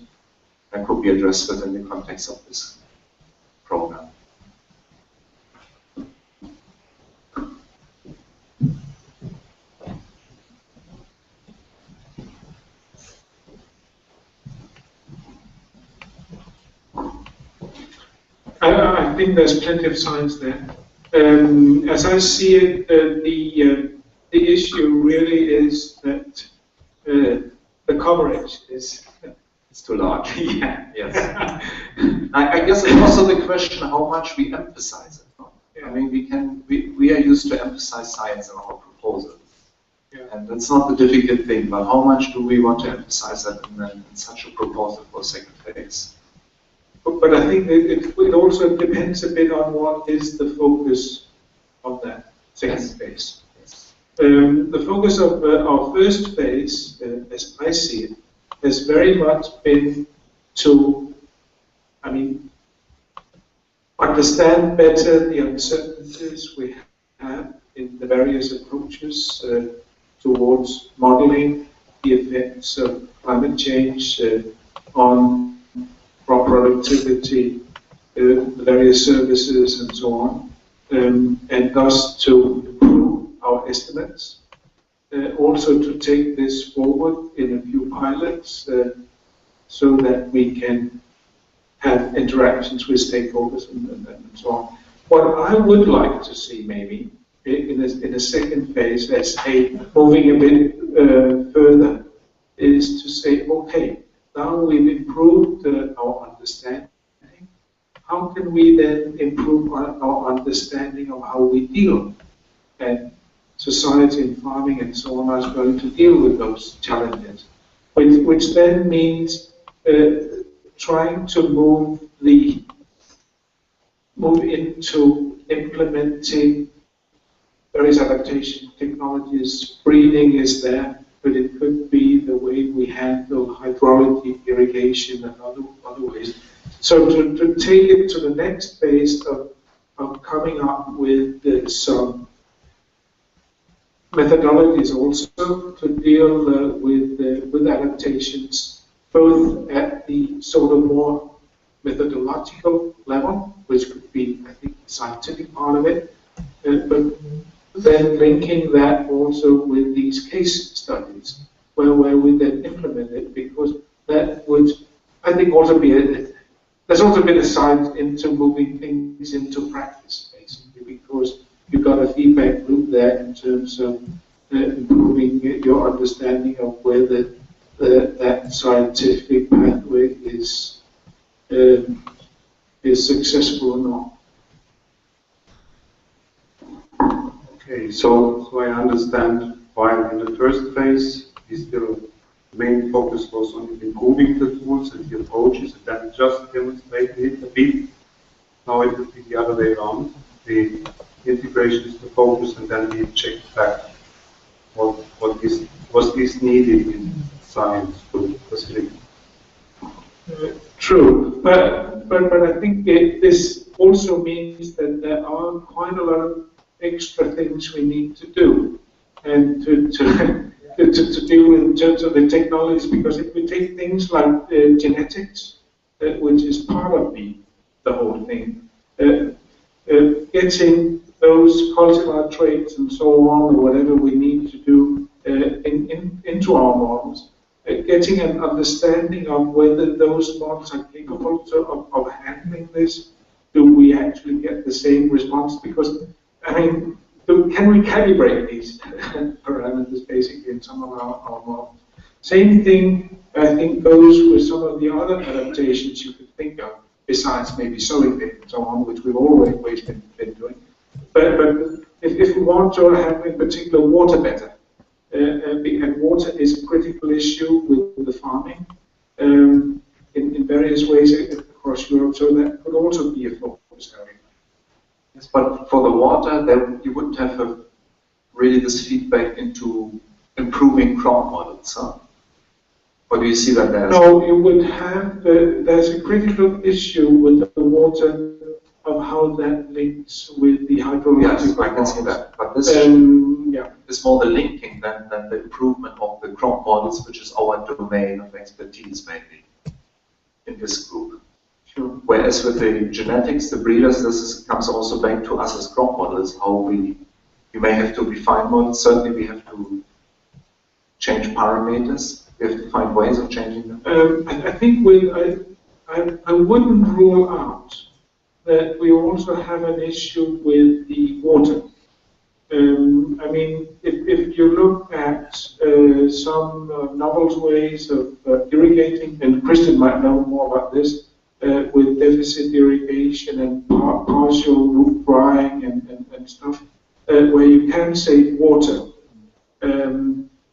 That could be addressed within the context of this program.
I think there's plenty of science there. As I see it, the issue really is that the coverage is
it's too large. Yeah, yes. I guess it's also the question how much we emphasize it. No? Yeah. I mean, we are used to emphasize science in our proposals, yeah. And that's not the difficult thing. But how much do we want to emphasize that in such a proposal for second phase?
But I think it also depends a bit on what is the focus of that second phase. Yes. The focus of our first phase, as I see it, has very much been to, understand better the uncertainties we have in the various approaches towards modeling the effects of climate change on crop productivity, the various services, and so on, and thus to improve our estimates. Also to take this forward in a few pilots so that we can have interactions with stakeholders and so on. What I would like to see maybe in a second phase, as moving a bit further, is to say, okay, now we've improved our understanding. How can we then improve our understanding of how we deal and society and farming and so on is going to deal with those challenges, which then means trying to move into implementing various adaptation technologies. Breeding is there, but it could be the way we handle hydrology, irrigation, and other ways. So to take it to the next phase of coming up with some methodologies also to deal with adaptations, both at the sort of more methodological level, which could be, I think, the scientific part of it, but then linking that also with these case studies, where we then implement it, because that would, I think, also be there's also been a side into moving things into practice, basically, because you've got a feedback loop there in terms of improving your understanding of whether that scientific pathway is successful or not.
Okay, so I understand why in the first phase, the main focus was on improving the tools and the approaches, and then just demonstrating it a bit. Now it would be the other way around. The integration is the focus, and then we check back what is needed in science to facilitate.
True, but I think this also means that there are quite a lot of extra things we need to do, and to deal with in terms of the technologies, because if we take things like genetics, which is part of the whole thing, getting those cultivar traits and so on, or whatever we need to do into our models, getting an understanding of whether those models are capable of handling this. Do we actually get the same response? Because, can we calibrate these parameters basically in some of our models? Same thing, I think, goes with some of the other adaptations you could think of, besides maybe sowing it and so on, which we've always been doing. But if we want to have in particular water better, and water is a critical issue with the farming in various ways across Europe, so that could also be a focus area.
Yes, but for the water, then you wouldn't have really this feedback into improving crop models, huh? Or do you see that there?
No, you would have, there's a critical issue with the water of how that links with the hydrological
Yes, I can see that. But this is more the linking than the improvement of the crop models, which is our domain of expertise mainly in this group.
Sure.
Whereas with the genetics, the breeders, comes also back to us as crop models, how we may have to refine models. Certainly we have to change parameters. We have to find ways of changing them.
I think I wouldn't rule out that we also have an issue with the water. I mean, if you look at some novel ways of irrigating, and Christian might know more about this, with deficit irrigation and partial root drying and stuff, where you can save water,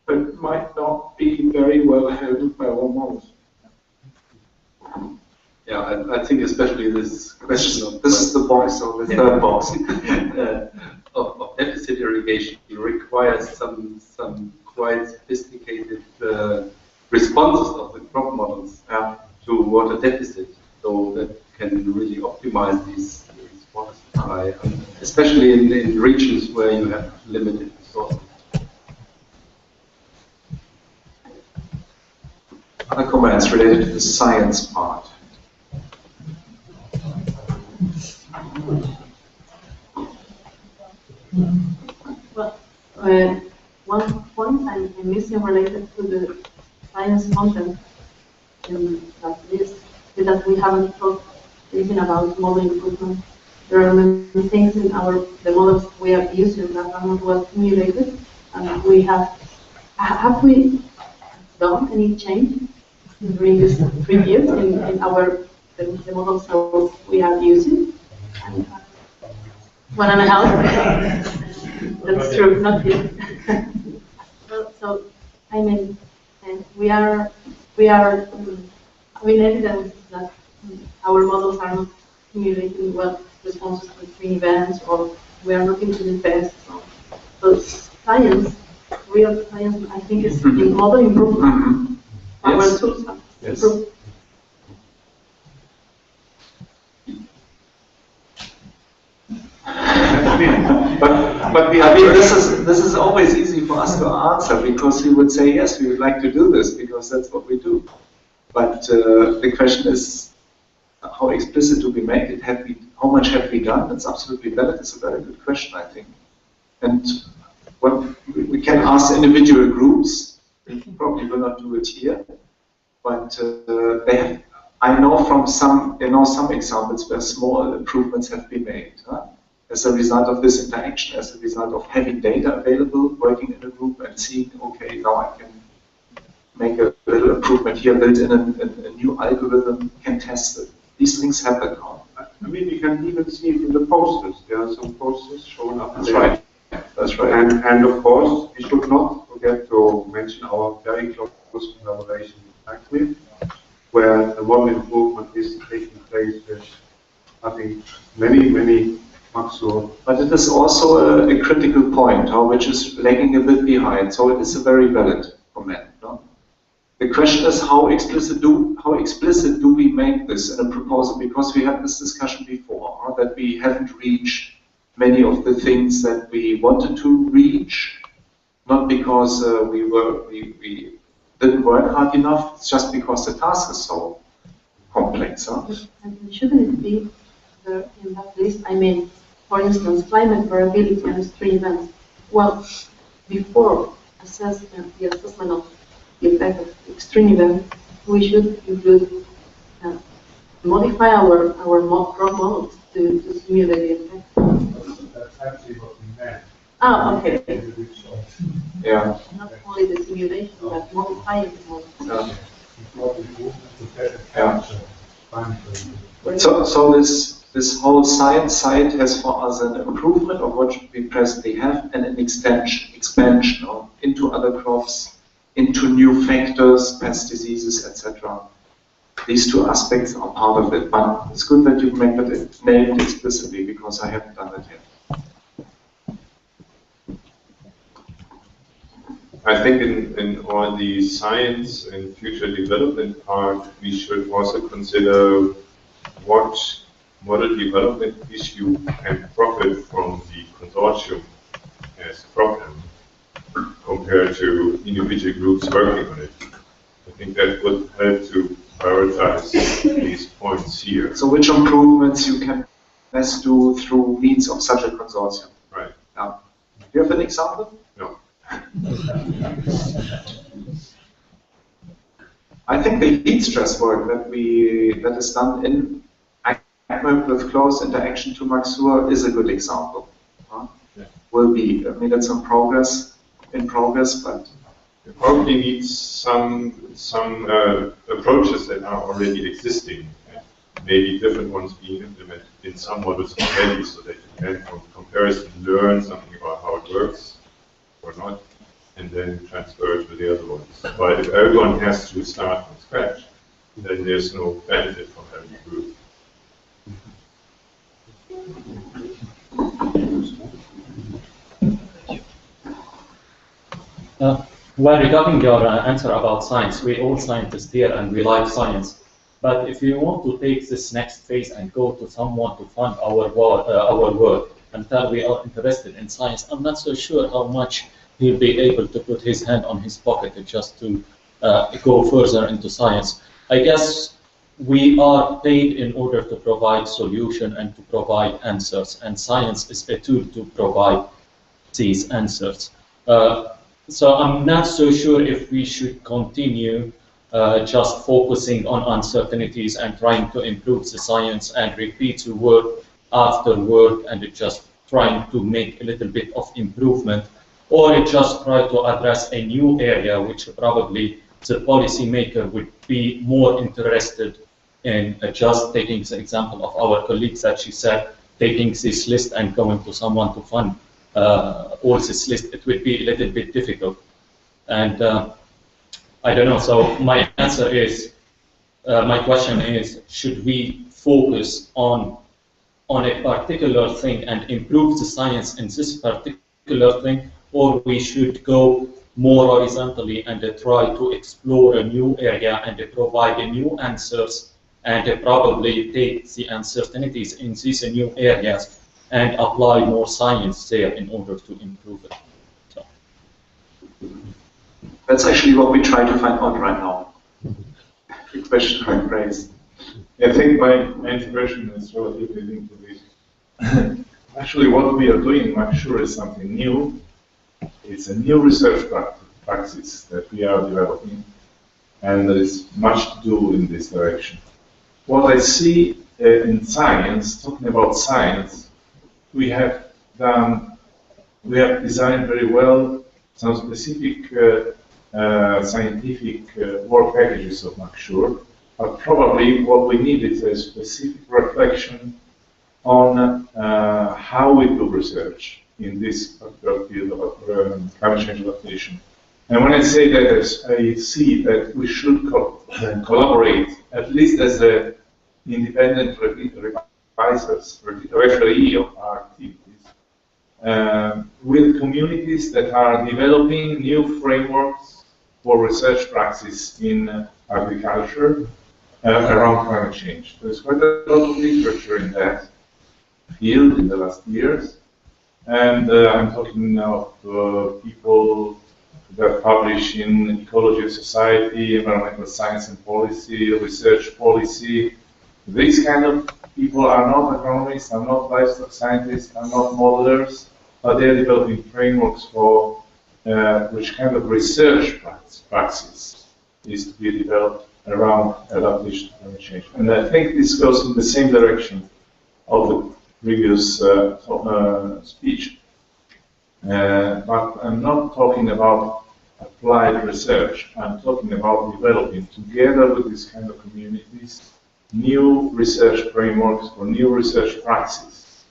but might not be very well handled by all models.
Yeah, I think especially this question of
this is the box, or the third box
of deficit irrigation requires some quite sophisticated responses of the crop models to water deficit, so that can really optimize these waters, especially in regions where you have limited resources.
Other comments related to the science part.
Well, one point I'm missing related to the science content in that list is that we haven't talked anything about model improvement. There are many things in the models we are using that are not well simulated, and we have we done any change during these 3 years in the models that we are using? 1.5. That's true, not yet. So, I mean, we are having evidence that our models are not simulating well responses to extreme events, or we are not into the best. So science, real science, I think, is in model improvement. Our tools have improved.
But I mean, this is always easy for us to answer, because we would say yes, we would like to do this because that's what we do. But the question is, how explicit do we make it? How much have we done? That's absolutely valid. It's a very good question, I think. And we can ask individual groups. We probably will not do it here, but I know from some examples where small improvements have been made. As a result of this interaction, as a result of having data available, working in a group and seeing, okay, now I can make a little improvement here, build in a new algorithm, can test it. These things happen.
I mean, you can even see it in the posters. There are some posters shown up
That's
there.
right. That's right.
And of course, we should not forget to mention our very close collaboration with CropM, where the model improvement is taking place with, I think, many But
it is also a critical point, which is lagging a bit behind. So it is a very valid comment. No? The question is, how explicit do we make this in a proposal? Because we had this discussion before, that we haven't reached many of the things that we wanted to reach, not because we didn't work hard enough. It's just because the task is so complex. Huh?
And shouldn't it be in that list? I mean, for instance, climate variability and extreme events. Well, before the assessment of the effect of extreme events, we should include modify our crop models to simulate the effect.
That's actually what we meant.
Okay.
Yeah.
Not only the simulation, but modifying the model.
So this whole science side has for us an improvement of what we presently have and an expansion into other crops, into new factors, pest diseases, etc. these two aspects are part of it. But it's good that you make it named explicitly, because I haven't done that yet.
I think in all the science and future development part, we should also consider what model development issue can profit from the consortium as CropM compared to individual groups working on it. I think that would help to prioritize these points here.
So which improvements you can best do through means of such a consortium?
Right.
Now, do you have an example?
No.
I think the heat stress work that is done in ACMAP with close interaction to Maxur is a good example.
Yeah.
Will be, I mean, it's in progress, but
it probably needs some approaches that are already existing, and maybe different ones being implemented in some models already, so that you can, from comparison, learn something about how it works or not, and then transfer it to the other ones. But if everyone has to start from scratch, then there's no benefit from having a group.
Well, regarding your answer about science, we're all scientists here and we like science. But if you want to take this next phase and go to someone to fund our work and tell we are interested in science, I'm not so sure how much he'll be able to put his hand on his pocket just to go further into science. I guess we are paid in order to provide solution and to provide answers, and science is a tool to provide these answers. So I'm not so sure if we should continue just focusing on uncertainties and trying to improve the science and repeat work after work and just trying to make a little bit of improvement, or just try to address a new area which probably the policymaker would be more interested in. Just taking the example of our colleagues that she said, taking this list and going to someone to fund all this list, it would be a little bit difficult. And I don't know, so my answer is, my question is, should we focus on a particular thing and improve the science in this particular thing, or we should go more horizontally and try to explore a new area and provide new answers and probably take the uncertainties in these new areas and apply more science there in order to improve it. So.
That's actually what we try to find out right now. Good question, right, Grace?
I think my impression is relatively linked to this. Actually, what we are doing in Maxur is something new. It's a new research practice that we are developing, and there is much to do in this direction. What I see in science, talking about science, we have designed very well some specific scientific work packages of Maxur, but probably what we need is a specific reflection on how we do research in this particular field of climate change adaptation. And when I say that, I see that we should collaborate, at least as an independent referee of our activities, with communities that are developing new frameworks for research practice in agriculture around climate change. There's quite a lot of literature in that field in the last years, and I'm talking now of people that publish in Ecology of Society, Environmental Science and Policy, Research Policy. These kind of people are not agronomists, are not livestock scientists, are not modelers, but they're developing frameworks for which kind of research practice is to be developed around adaptation to climate change. And I think this goes in the same direction of the previous speech. But I'm not talking about applied research. I'm talking about developing, together with these kind of communities, new research frameworks or new research practices.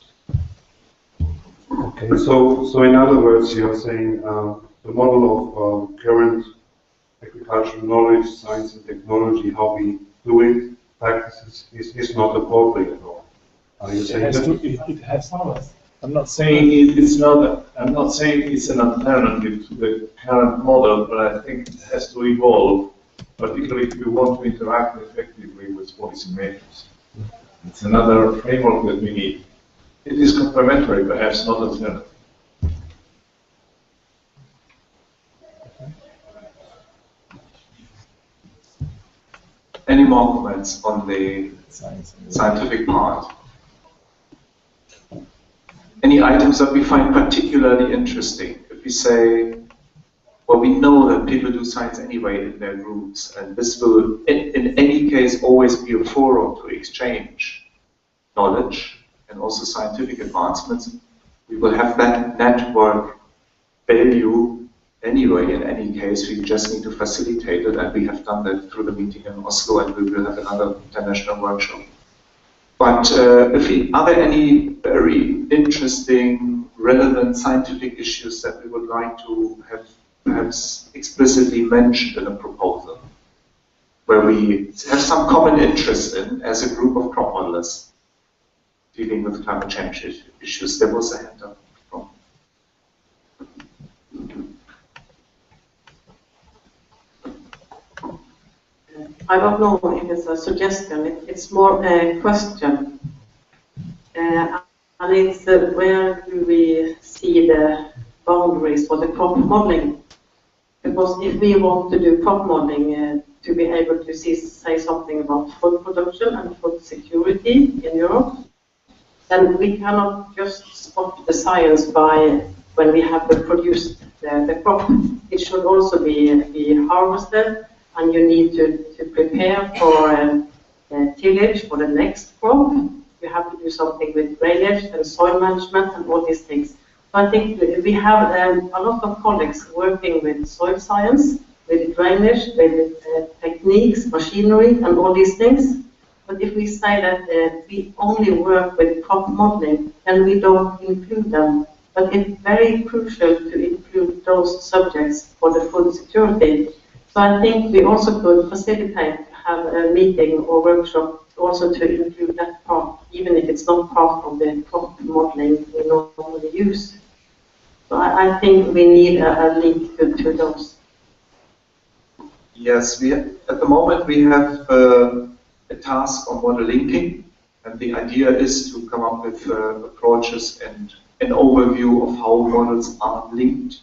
Okay, so in other words, you're saying the model of current agricultural knowledge, science and technology, how we fluid practices is not appropriate. Are you saying
it has I'm not saying it's not. I'm not saying it's an alternative to the current model, but I think it has to evolve, particularly if we want to interact effectively with policymakers. It's another framework that we need. It is complementary, perhaps not alternative.
Any more comments on the scientific part? Any items that we find particularly interesting? If we say, well, we know that people do science anyway in their groups, and this will, in any case, always be a forum to exchange knowledge and also scientific advancements. We will have that network value anyway, in any case. We just need to facilitate it, and we have done that through the meeting in Oslo, and we will have another international workshop. But are there any very interesting, relevant scientific issues that we would like to have perhaps explicitly mentioned in a proposal, where we have some common interest in as a group of crop modelers dealing with climate change issues? There was a hand up from.
I don't know if it's a suggestion, it's more a question. And it's where do we see the boundaries for the crop modeling? Because if we want to do crop modeling to be able to say something about food production and food security in Europe, then we cannot just stop the science by when we have produced the crop. It should also be harvested, and you need to prepare for tillage for the next crop. You have to do something with drainage and soil management and all these things. So I think we have a lot of colleagues working with soil science, with drainage, with techniques, machinery, and all these things. But if we say that we only work with crop modeling, then we don't include them. But it's very crucial to include those subjects for the food security. So I think we also could facilitate, have a meeting or workshop also to include that part, even if it's not part of the crop modeling we normally use. So I think we need a link to those.
Yes, at the moment we have a task on model linking, and the idea is to come up with approaches and an overview of how models are linked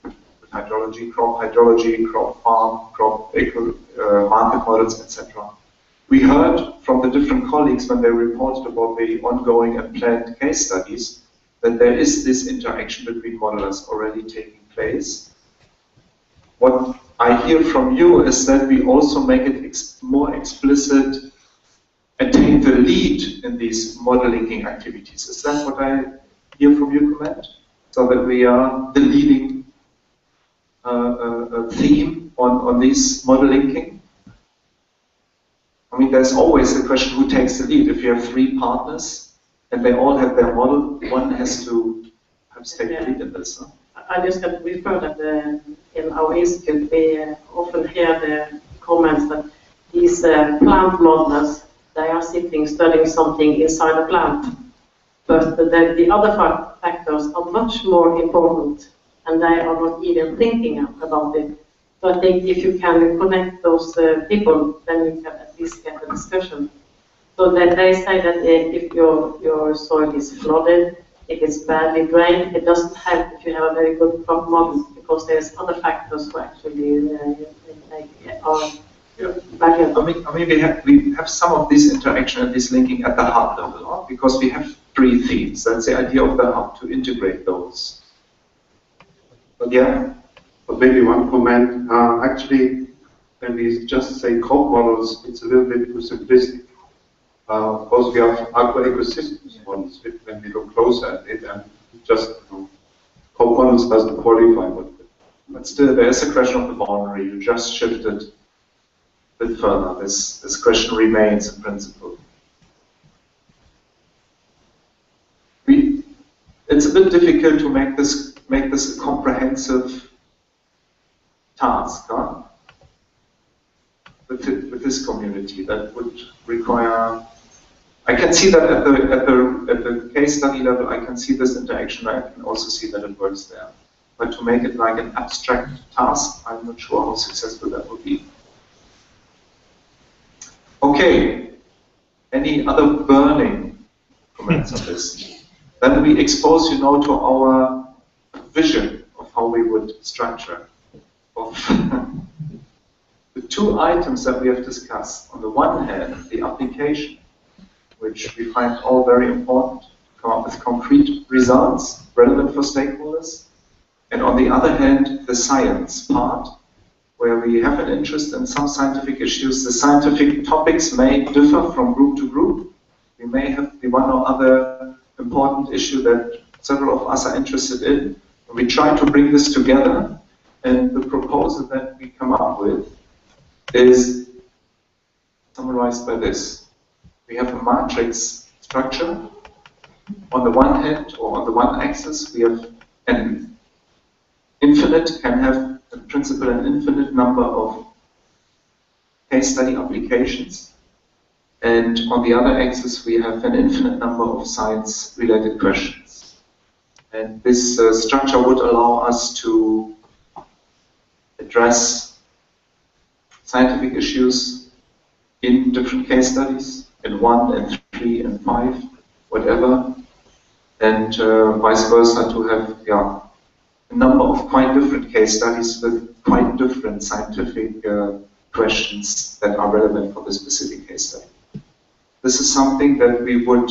with hydrology, crop farm, crop market models, etc. We heard from the different colleagues when they reported about the ongoing and planned case studies that there is this interaction between modelers already taking place. What I hear from you is that we also make it more explicit and take the lead in these model linking activities. Is that what I hear from you, comment? So that we are the leading theme on this model linking? I mean, there's always the question who takes the lead. If you have 3 partners and they all have their model, one has to perhaps take the lead in this. Huh?
I just have referred that in our institute we often hear the comments that these plant modelers, they are sitting studying something inside a plant. But the other factors are much more important, and they are not even thinking about it. So I think if you can connect those people, then you can at least get a discussion. So that they say that if your soil is flooded, if it's badly drained, it doesn't help if you have a very good crop model, because there's other factors who actually are valuable.
I mean, we have some of this interaction and this linking at the hub level, because we have 3 themes. That's the idea of the hub, to integrate those. But yeah.
But maybe one comment. Actually, when we just say crop models, it's a little bit too simplistic. Of course, we have agro-ecosystems models when we look closer at it, and just crop models doesn't qualify.
But still, there is a question of the boundary. You just shifted a bit further. This question remains in principle. It's a bit difficult to make this a comprehensive task. Huh? with this community that would require. I can see that at the case study level. I can see this interaction. I can also see that it works there. But to make it like an abstract task, I'm not sure how successful that would be. Okay. Any other burning comments on this? Then we expose, you know, to our vision of how we would structure of the two items that we have discussed. On the one hand, the application, which we find all very important, to come up with concrete results relevant for stakeholders. And on the other hand, the science part, where we have an interest in some scientific issues. The scientific topics may differ from group to group. We may have the one or other important issue that several of us are interested in. We try to bring this together, and the proposal that we come up with is summarized by this. We have a matrix structure. On the one hand, or on the one axis, we have an infinite, can have in principle an infinite number of case study applications. And on the other axis, we have an infinite number of science-related questions. And this structure would allow us to address scientific issues in different case studies, in 1 and 3 and 5, whatever, and vice versa, to have a number of quite different case studies with quite different scientific questions that are relevant for the specific case study. This is something that we would,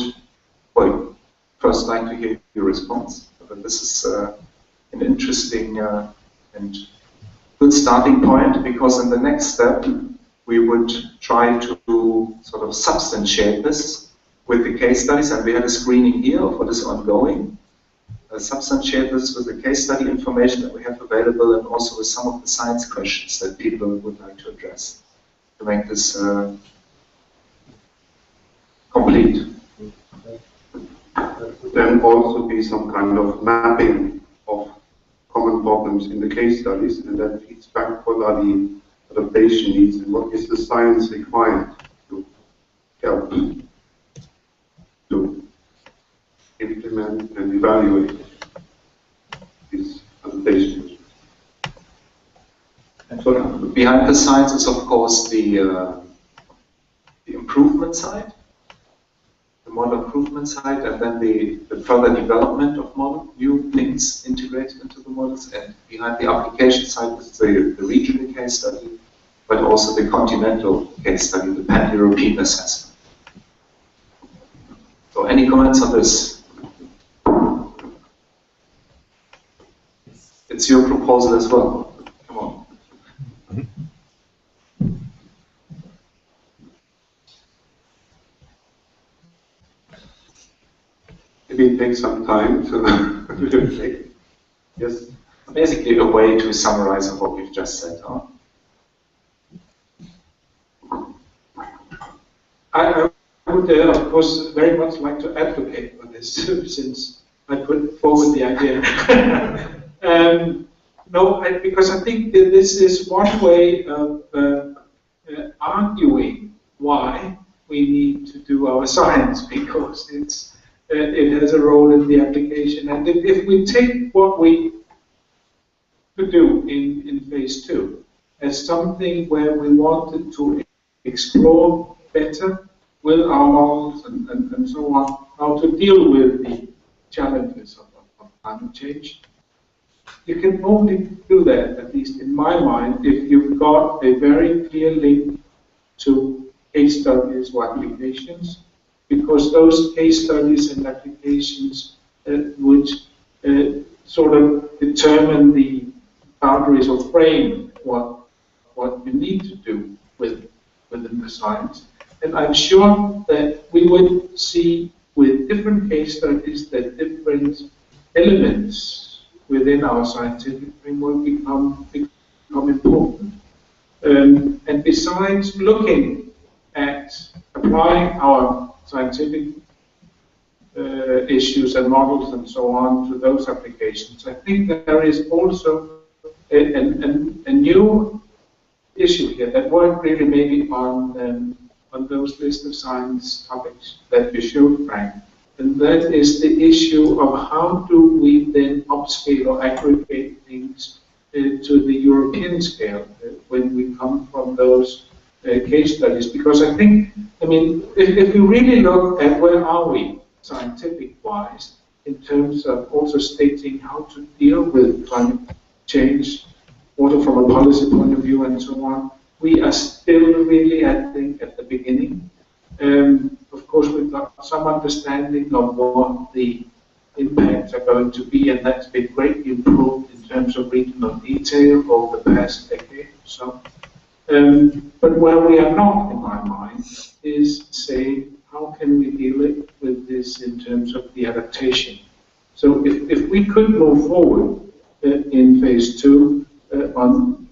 well, first like to hear your response. But this is an interesting and good starting point, because in the next step we would try to sort of substantiate this with the case studies, and we had a screening here of what is ongoing. Substantiate this with the case study information that we have available, and also with some of the science questions that people would like to address to make this complete.
There would then also be some kind of mapping of common problems in the case studies, and that feeds back what are the adaptation needs and what is the science required to help to implement and evaluate these adaptations.
And so behind the science is, of course, the improvement side, the model improvement side, and then the further development of model, new things integrated into the models. And behind the application side is the regional case study, but also the continental case study, the pan-European assessment. So any comments on this? It's your proposal as well. Come on.
Maybe it takes some time to yes.
Basically a way to summarize what we've just said, huh?
I would, of course, very much like to advocate for this, since I put forward the idea. Because I think that this is one way of arguing why we need to do our science, because it has a role in the application. And if we take what we could do in phase 2 as something where we wanted to explore better with our models and so on, how to deal with the challenges of climate change, you can only do that, at least in my mind, if you've got a very clear link to case studies or applications, because those case studies and applications would sort of determine the boundaries or frame what you need to do within the science. And I'm sure that we would see with different case studies that different elements within our scientific framework become important. And besides looking at applying our scientific issues and models and so on to those applications, I think there is also a new issue here that weren't really maybe on those list of science topics that you showed, Frank. And that is the issue of how do we then upscale or aggregate things to the European scale when we come from those case studies. Because I think, I mean, if we really look at where are we scientific-wise in terms of also stating how to deal with climate change, also from a policy point of view and so on, we are still really, I think, at the beginning. Of course, we've got some understanding of what the impacts are going to be, and that's been greatly improved in terms of regional detail over the past decade or so. But where we are not, in my mind, is saying, how can we deal with this in terms of the adaptation? So if we could move forward in phase 2 on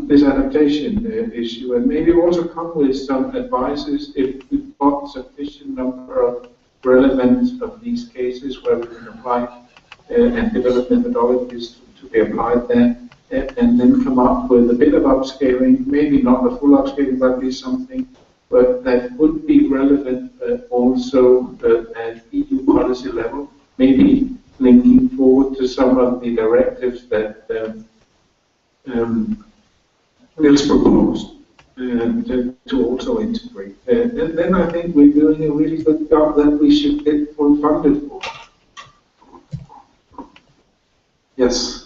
this adaptation issue, and maybe also come with some advices if we've got sufficient number of relevant of these cases where we can apply and develop methodologies to be applied there, and then come up with a bit of upscaling, maybe not a full upscaling, but at least something that would be relevant also at EU policy level, maybe linking forward to some of the directives that Nils proposed to also integrate. And then I think we're doing a really good job that we should get full funded for.
Yes,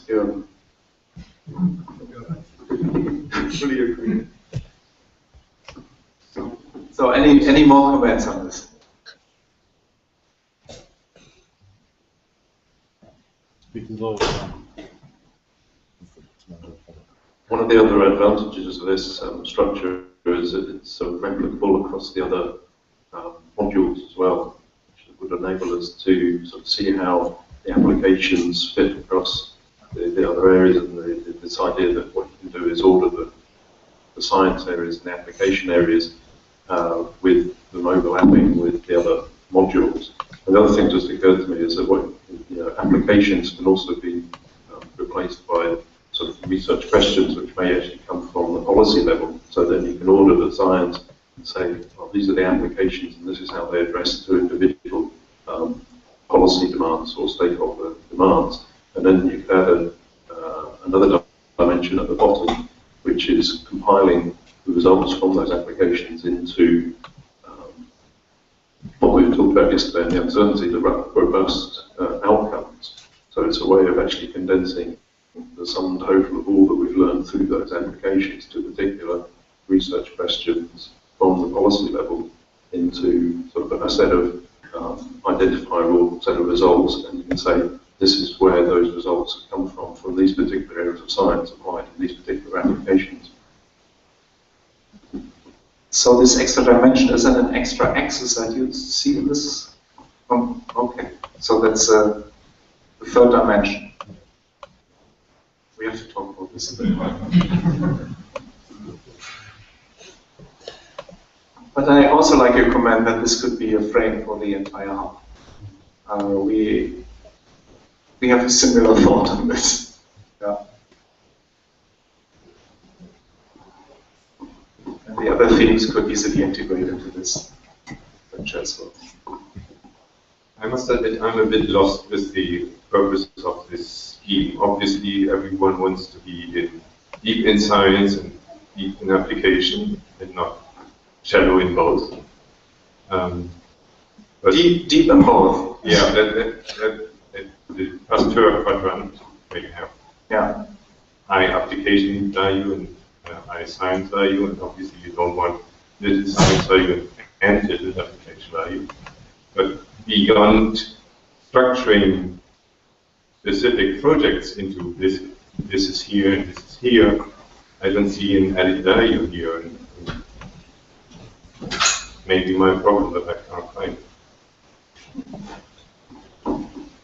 Fully agree.
So any more comments on this?
One of the other advantages of this structure is that it's replicable across the other modules as well, which would enable us to sort of see how the applications fit across the other areas, and this idea that what you can do is order the science areas and the application areas with them overlapping with the other modules. And the other thing just occurred to me is that applications can also be replaced by sort of research questions which may actually come from the policy level. So then you can order the science and say, well, these are the applications and this is how they address to individual policy demands or stakeholder demands. And then you can add another dimension at the bottom, which is compiling the results from those applications into what we talked about yesterday in the uncertainty, the robust outcomes. So it's a way of actually condensing the sum total of all that we've learned through those applications to particular research questions from the policy level into sort of a set of identifiable set of results, and you can say this is where those results have come from these particular areas of science applied in these particular applications.
So this extra dimension is an extra axis that you see in this? Okay, so that's the third dimension. We have to talk about this a bit. But I also like your comment that this could be a frame for the entire hub. We have a similar thought on this. Yeah. And the other themes could easily integrate into this structure as well.
I must admit I'm a bit lost with the purpose of this scheme. Obviously everyone wants to be deep in science and deep in application and not shallow in both. But
deep in both.
Yeah, the Pasteur quadrant where you have high application value and high science value, and obviously you don't want little science value and little application value. But beyond structuring specific projects into this is here and this is here, I don't see an added value here. And maybe my problem that I can't find.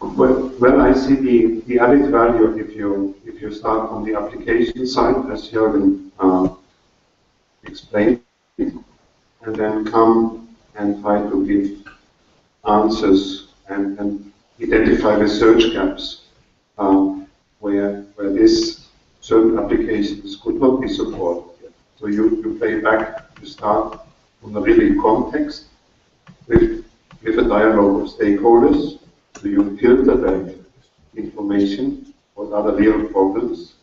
Well, I see the added value if you start on the application side, as Jürgen explained, and then come and try to give answers and identify research gaps where this certain applications could not be supported So you play back, you start on a really context with a dialogue of stakeholders. So you filter that information, what are the real problems,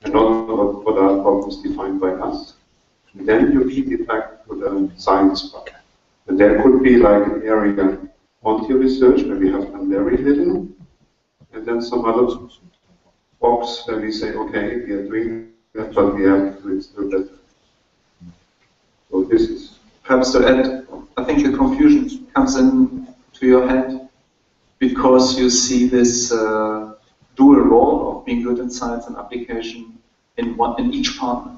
and not what are problems defined by us. And then you feed it back to the science part. And there could be like an area on your research where we have done very little, and then some other box where we say, okay, we are doing that, but we have to do it still better. So this is...
Perhaps to add, I think the confusion comes in to your head because you see this dual role of being good in science and application in each partner.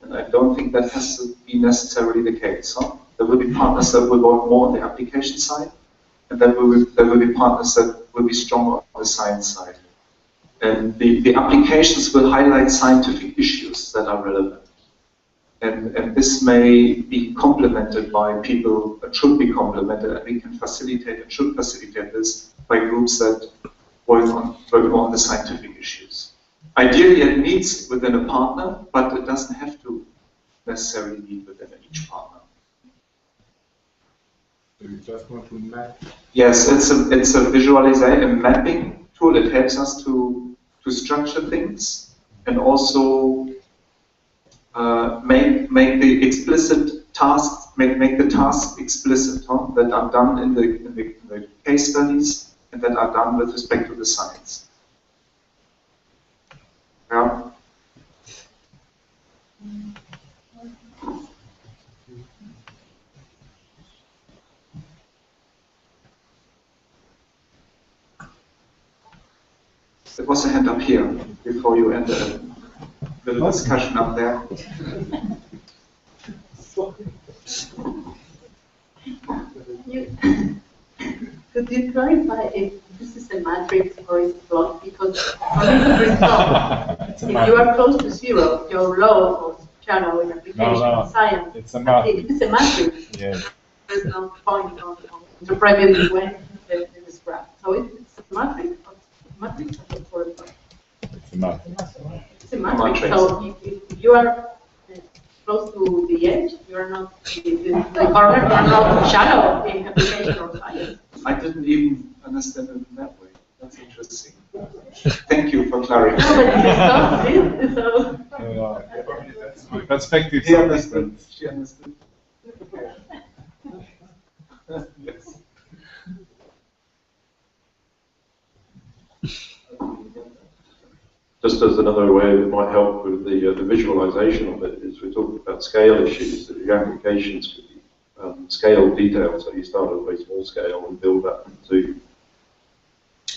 And I don't think that has to be necessarily the case. Huh? There will be partners that will work more on the application side, and there will be partners that will be stronger on the science side. And the applications will highlight scientific issues that are relevant. And this may be complemented by people that should be complemented, and we can facilitate and should facilitate this by groups that work more on the scientific issues. Ideally, it meets within a partner, but it doesn't have to necessarily meet within each partner.
Do you just want to map?
Yes, it's a visualization, a mapping tool. It helps us to structure things and also make the explicit tasks, make the tasks explicit, that are done in the case studies and that are done with respect to the science. Yeah. There was a hand up here before you ended the discussion up there.
Could you clarify if this is a matrix or is it plot? Because for me to resolve, if you are close to zero, your law or shadow in application science,
it's a matrix.
It's a matrix.
Yeah.
There's no point on interpreting the way in this graph. So it's a matrix. Matrix for a plot.
It's a matrix.
It's a matrix. So if you are close to the edge, you are not in the corner, you are not shadow in application or science.
I didn't even understand it in that way. That's interesting. Thank you for clarifying.
No,
so perspective.
He understood. She understood. Yes.
Just as another way that might help with the visualization of it is we're talking about scale issues, that the applications could be scale detailed, so you start at a very small scale and build up to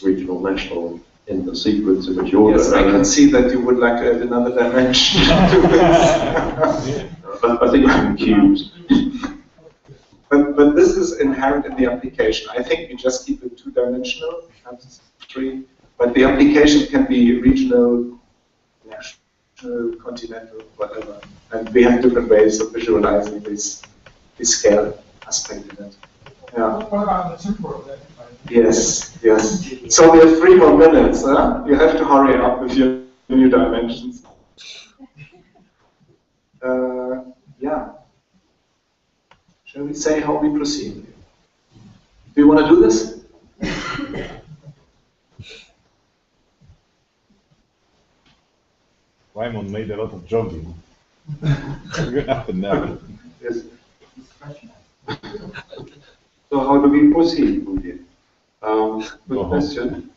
regional, national in the sequence in which you order.
Yes, I can see that you would like to add another dimension to this.
I think it's in cubes.
But this is inherent in the application. I think we just keep it two-dimensional, perhaps three. But the application can be regional, national, continental, whatever. And we have different ways of visualizing this scale aspect in it. Yeah. Yes, yes. So we have 3 more minutes. Huh? You have to hurry up with your new dimensions. Yeah. Shall we say how we proceed? Do you want to do this?
Raymond made a lot of jogging. What happened now?
Yes. So how do we proceed from here? Good question.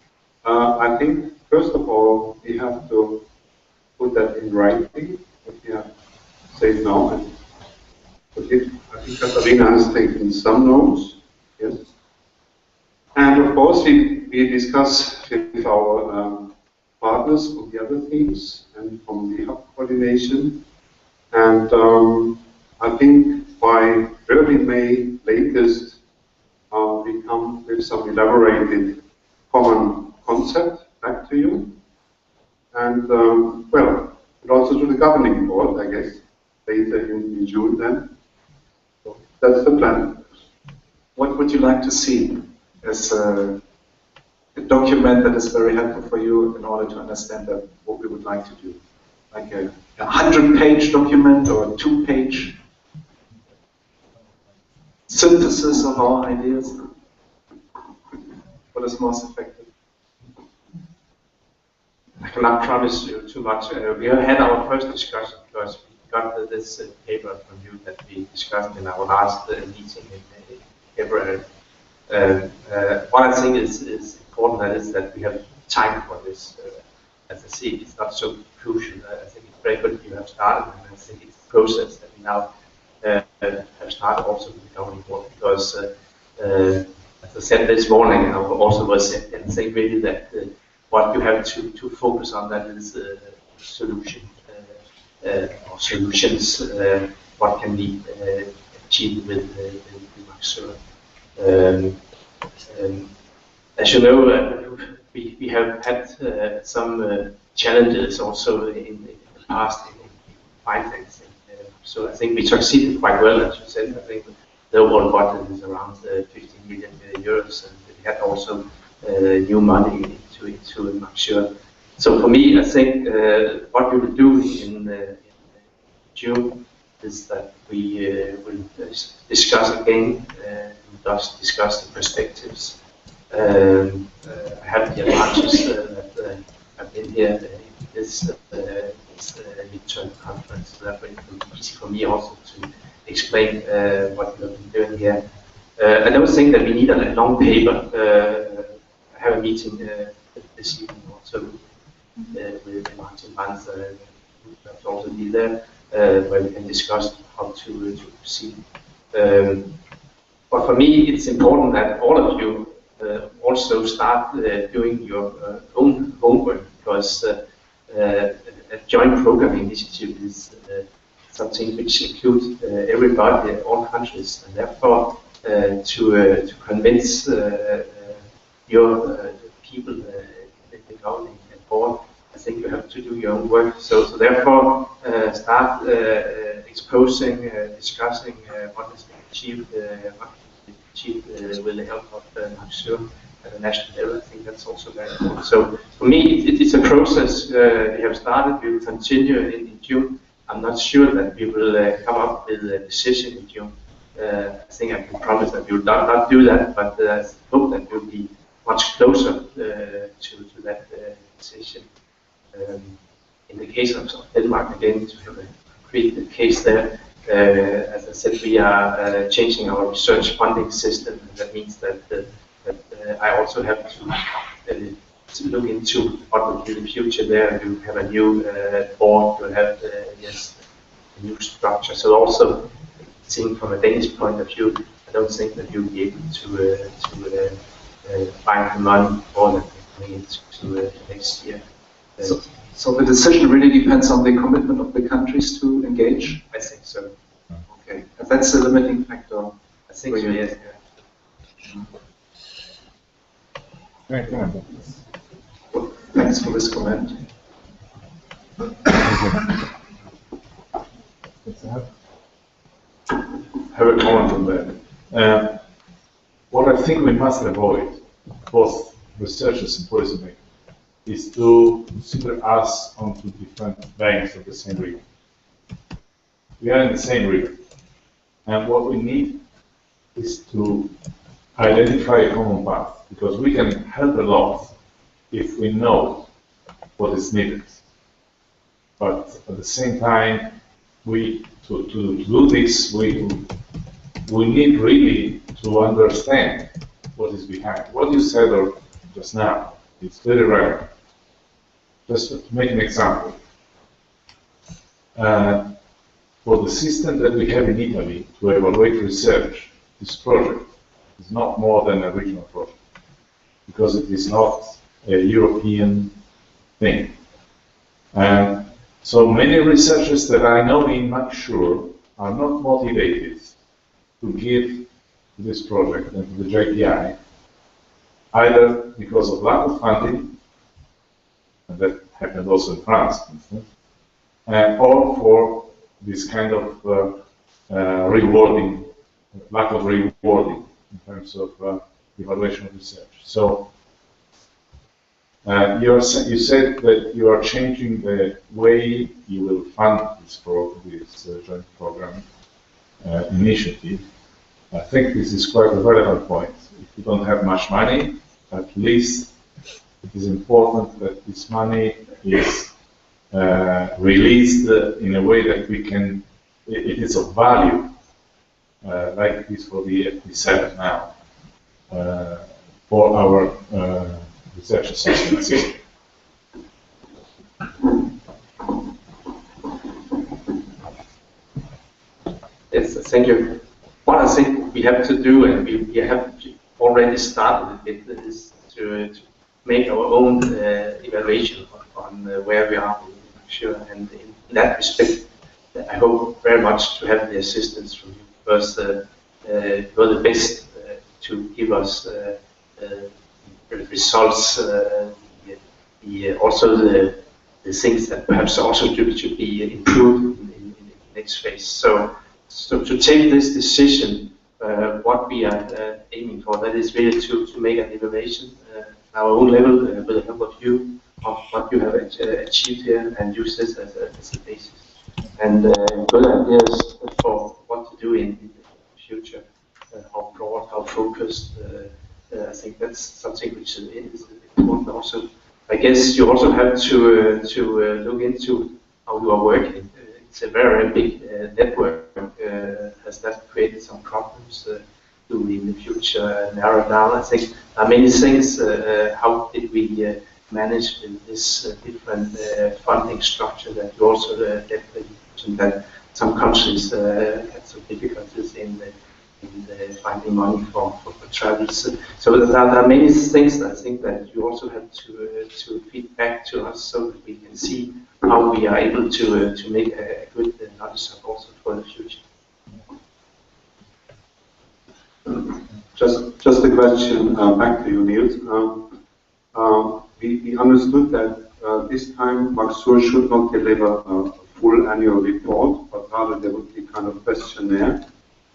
I think, first of all, we have to put that in writing, what we have said now. And I think Katharina has taken some notes. Yes. And of course, we discuss with our partners from the other teams and from the hub coordination. And I think by early May latest, we come with some elaborated common concept back to you. And well, and also to the governing board, I guess, later in June then. So that's the plan.
What would you like to see as a document that is very helpful for you in order to understand that what we would like to do? Like a a 100-page document or a 2-page synthesis of our ideas? What is most effective?
I cannot promise you too much. We have had our first discussion because we got this paper from you that we discussed in our last meeting in February. What I think is important that is that we have time for this. As I see, it's not so crucial. I think it's very good you have started, and I think it's a process that we now have started also with the governing board because, as I said this morning, I also was saying really that what you have to focus on that is solution or solutions. What can be achieved with Maxura. As you know, we have had some challenges also in the past in financing. So I think we succeeded quite well, as you said. I think the overall budget is around 15 million euros, and we had also new money into Maxura. So for me, I think what we will do in June is that we will discuss again, discuss the perspectives. I have the advantages that I've been here in this midterm conference, so therefore it will be easy for me also to explain what we have been doing here. I don't think that we need a long paper. I have a meeting this evening also with Martin Vance, who will also be there, where we can discuss how to proceed. But for me, it's important that all of you also start doing your own homework, because a joint program initiative is something which includes everybody, all countries, and therefore to convince your people in the governing board, I think you have to do your own work. So therefore, start exposing, discussing what has been achieved, with the help of Maxura at a national level. I think that's also very important. So for me, it's a process we have started. We will continue in June. I'm not sure that we will come up with a decision in June. I think I can promise that we will not do that, but I hope that we'll be much closer to that decision. In the case of Denmark, again, to have a concrete case there, as I said, we are changing our research funding system, and that means that I also have to look into what will be the future there. We will have a new board, we will have a new structure. So also, seeing from a Danish point of view, I don't think that you'll be able to find the money for that coming into next year.
So the decision really depends on the commitment of the countries to engage?
I think so.
Okay, and that's the limiting factor.
I think so, yes.
Right. Well, thanks for this comment.
Have a comment on that. What I think we must avoid, both researchers and policymakers, is to consider us onto different banks of the same river. We are in the same river, and what we need is to identify a common path, because we can help a lot if we know what is needed. But at the same time, to do this, we need really to understand what is behind. What you said just now, it's very relevant. Just to make an example, for the system that we have in Italy to evaluate research, this project is not more than a regional project, because it is not a European thing. So many researchers that I know in Maxura are not motivated to give to this project and to the JPI, either because of lack of funding, and that happened also in France, for instance, or for this kind of rewarding, lack of rewarding in terms of evaluation of research. So You said that you are changing the way you will fund this joint program initiative. I think this is quite a relevant point. If you don't have much money, at least it is important that this money is released in a way that it is of value, like it is for the FP7 now, for our research assessment system.
Yes, thank you. What I think we have to do, and we have already started a bit, is to make our own evaluation on where we are in Sure, and in that respect, I hope very much to have the assistance from you, because you're the best to give us results, also the things that perhaps also should be improved in the next phase. So to take this decision, what we are aiming for, that is really to make an evaluation at our own level with the help of you, of what you have achieved here, and use this as a basis. And good ideas for what to do in the future, how broad, how focused. I think that's something which is important also. I guess you also have to look into how you are working. It's a very big network. Has that created some problems? Do we in the future narrow down? I think there are many things. How did we manage with this different funding structure that you also mentioned that some countries had some difficulties in finding money for travels. So there are many things that I think that you also have to feed back to us so that we can see how we are able to make a good knowledge also for the future.
Just a question back to you, Niels. We understood that this time Maxur should not deliver a full annual report, but rather there would be kind of questionnaire.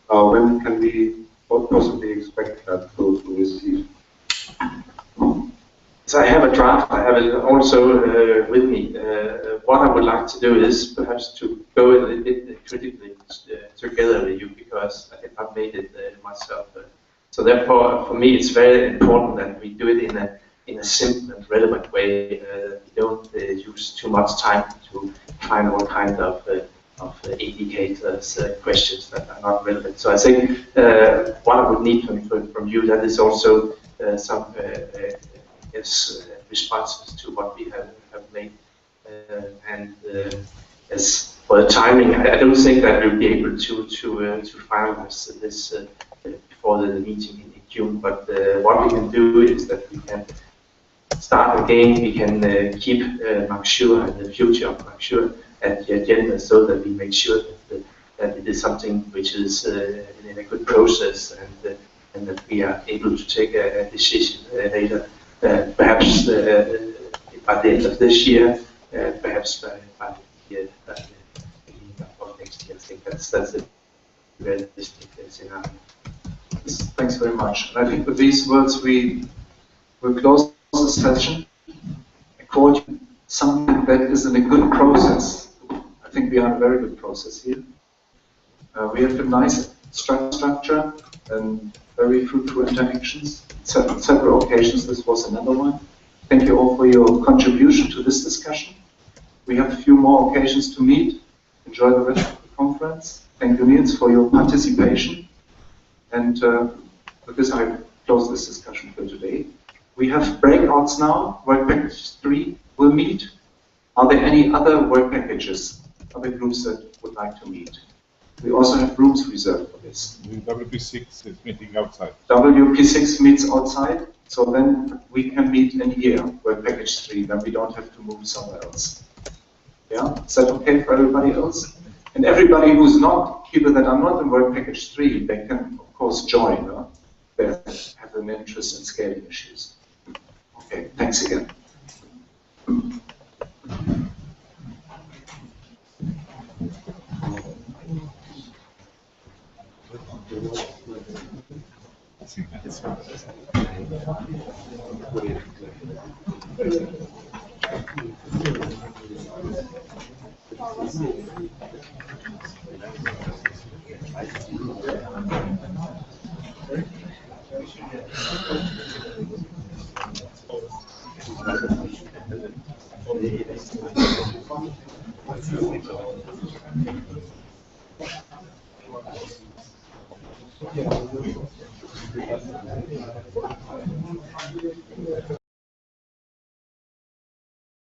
When can we possibly expect that to receive?
So I have a draft. I have it also with me. What I would like to do is perhaps to go a little bit critically together with you, because I have not made it myself. So therefore, for me, it's very important that we do it in a simple and relevant way. We don't use too much time to find all kinds of indicators, questions that are not relevant. So I think what I would need from you, that is also some responses to what we have made. And as for the timing, I don't think that we'll be able to finalize this before the meeting in June. But what we can do is that we can start again. We can keep Maxur and the future of Maxur at the agenda, so that we make sure that it is something which is in a good process, and that we are able to take a decision later, perhaps by the end of this year, perhaps by the beginning of next year. I think that's a realistic scenario.
Thanks very much. And I think with these words we will close the session. According to something that is in a good process. I think we are in a very good process here. We have a nice structure and very fruitful interactions. On several occasions, this was another one. Thank you all for your contribution to this discussion. We have a few more occasions to meet. Enjoy the rest of the conference. Thank you, Niels, for your participation. And with this, I close this discussion for today. We have breakouts now. Work package 3 will meet. Are there any other work packages, other groups that would like to meet? We also have rooms reserved for this.
WP6 is meeting outside.
WP6 meets outside, so then we can meet in here, work package 3, then we don't have to move somewhere else. Yeah, is that okay for everybody else? And everybody who's not, people that are not in work package 3, they can of course join. They have an interest in scaling issues. Okay, thanks again.
Sì.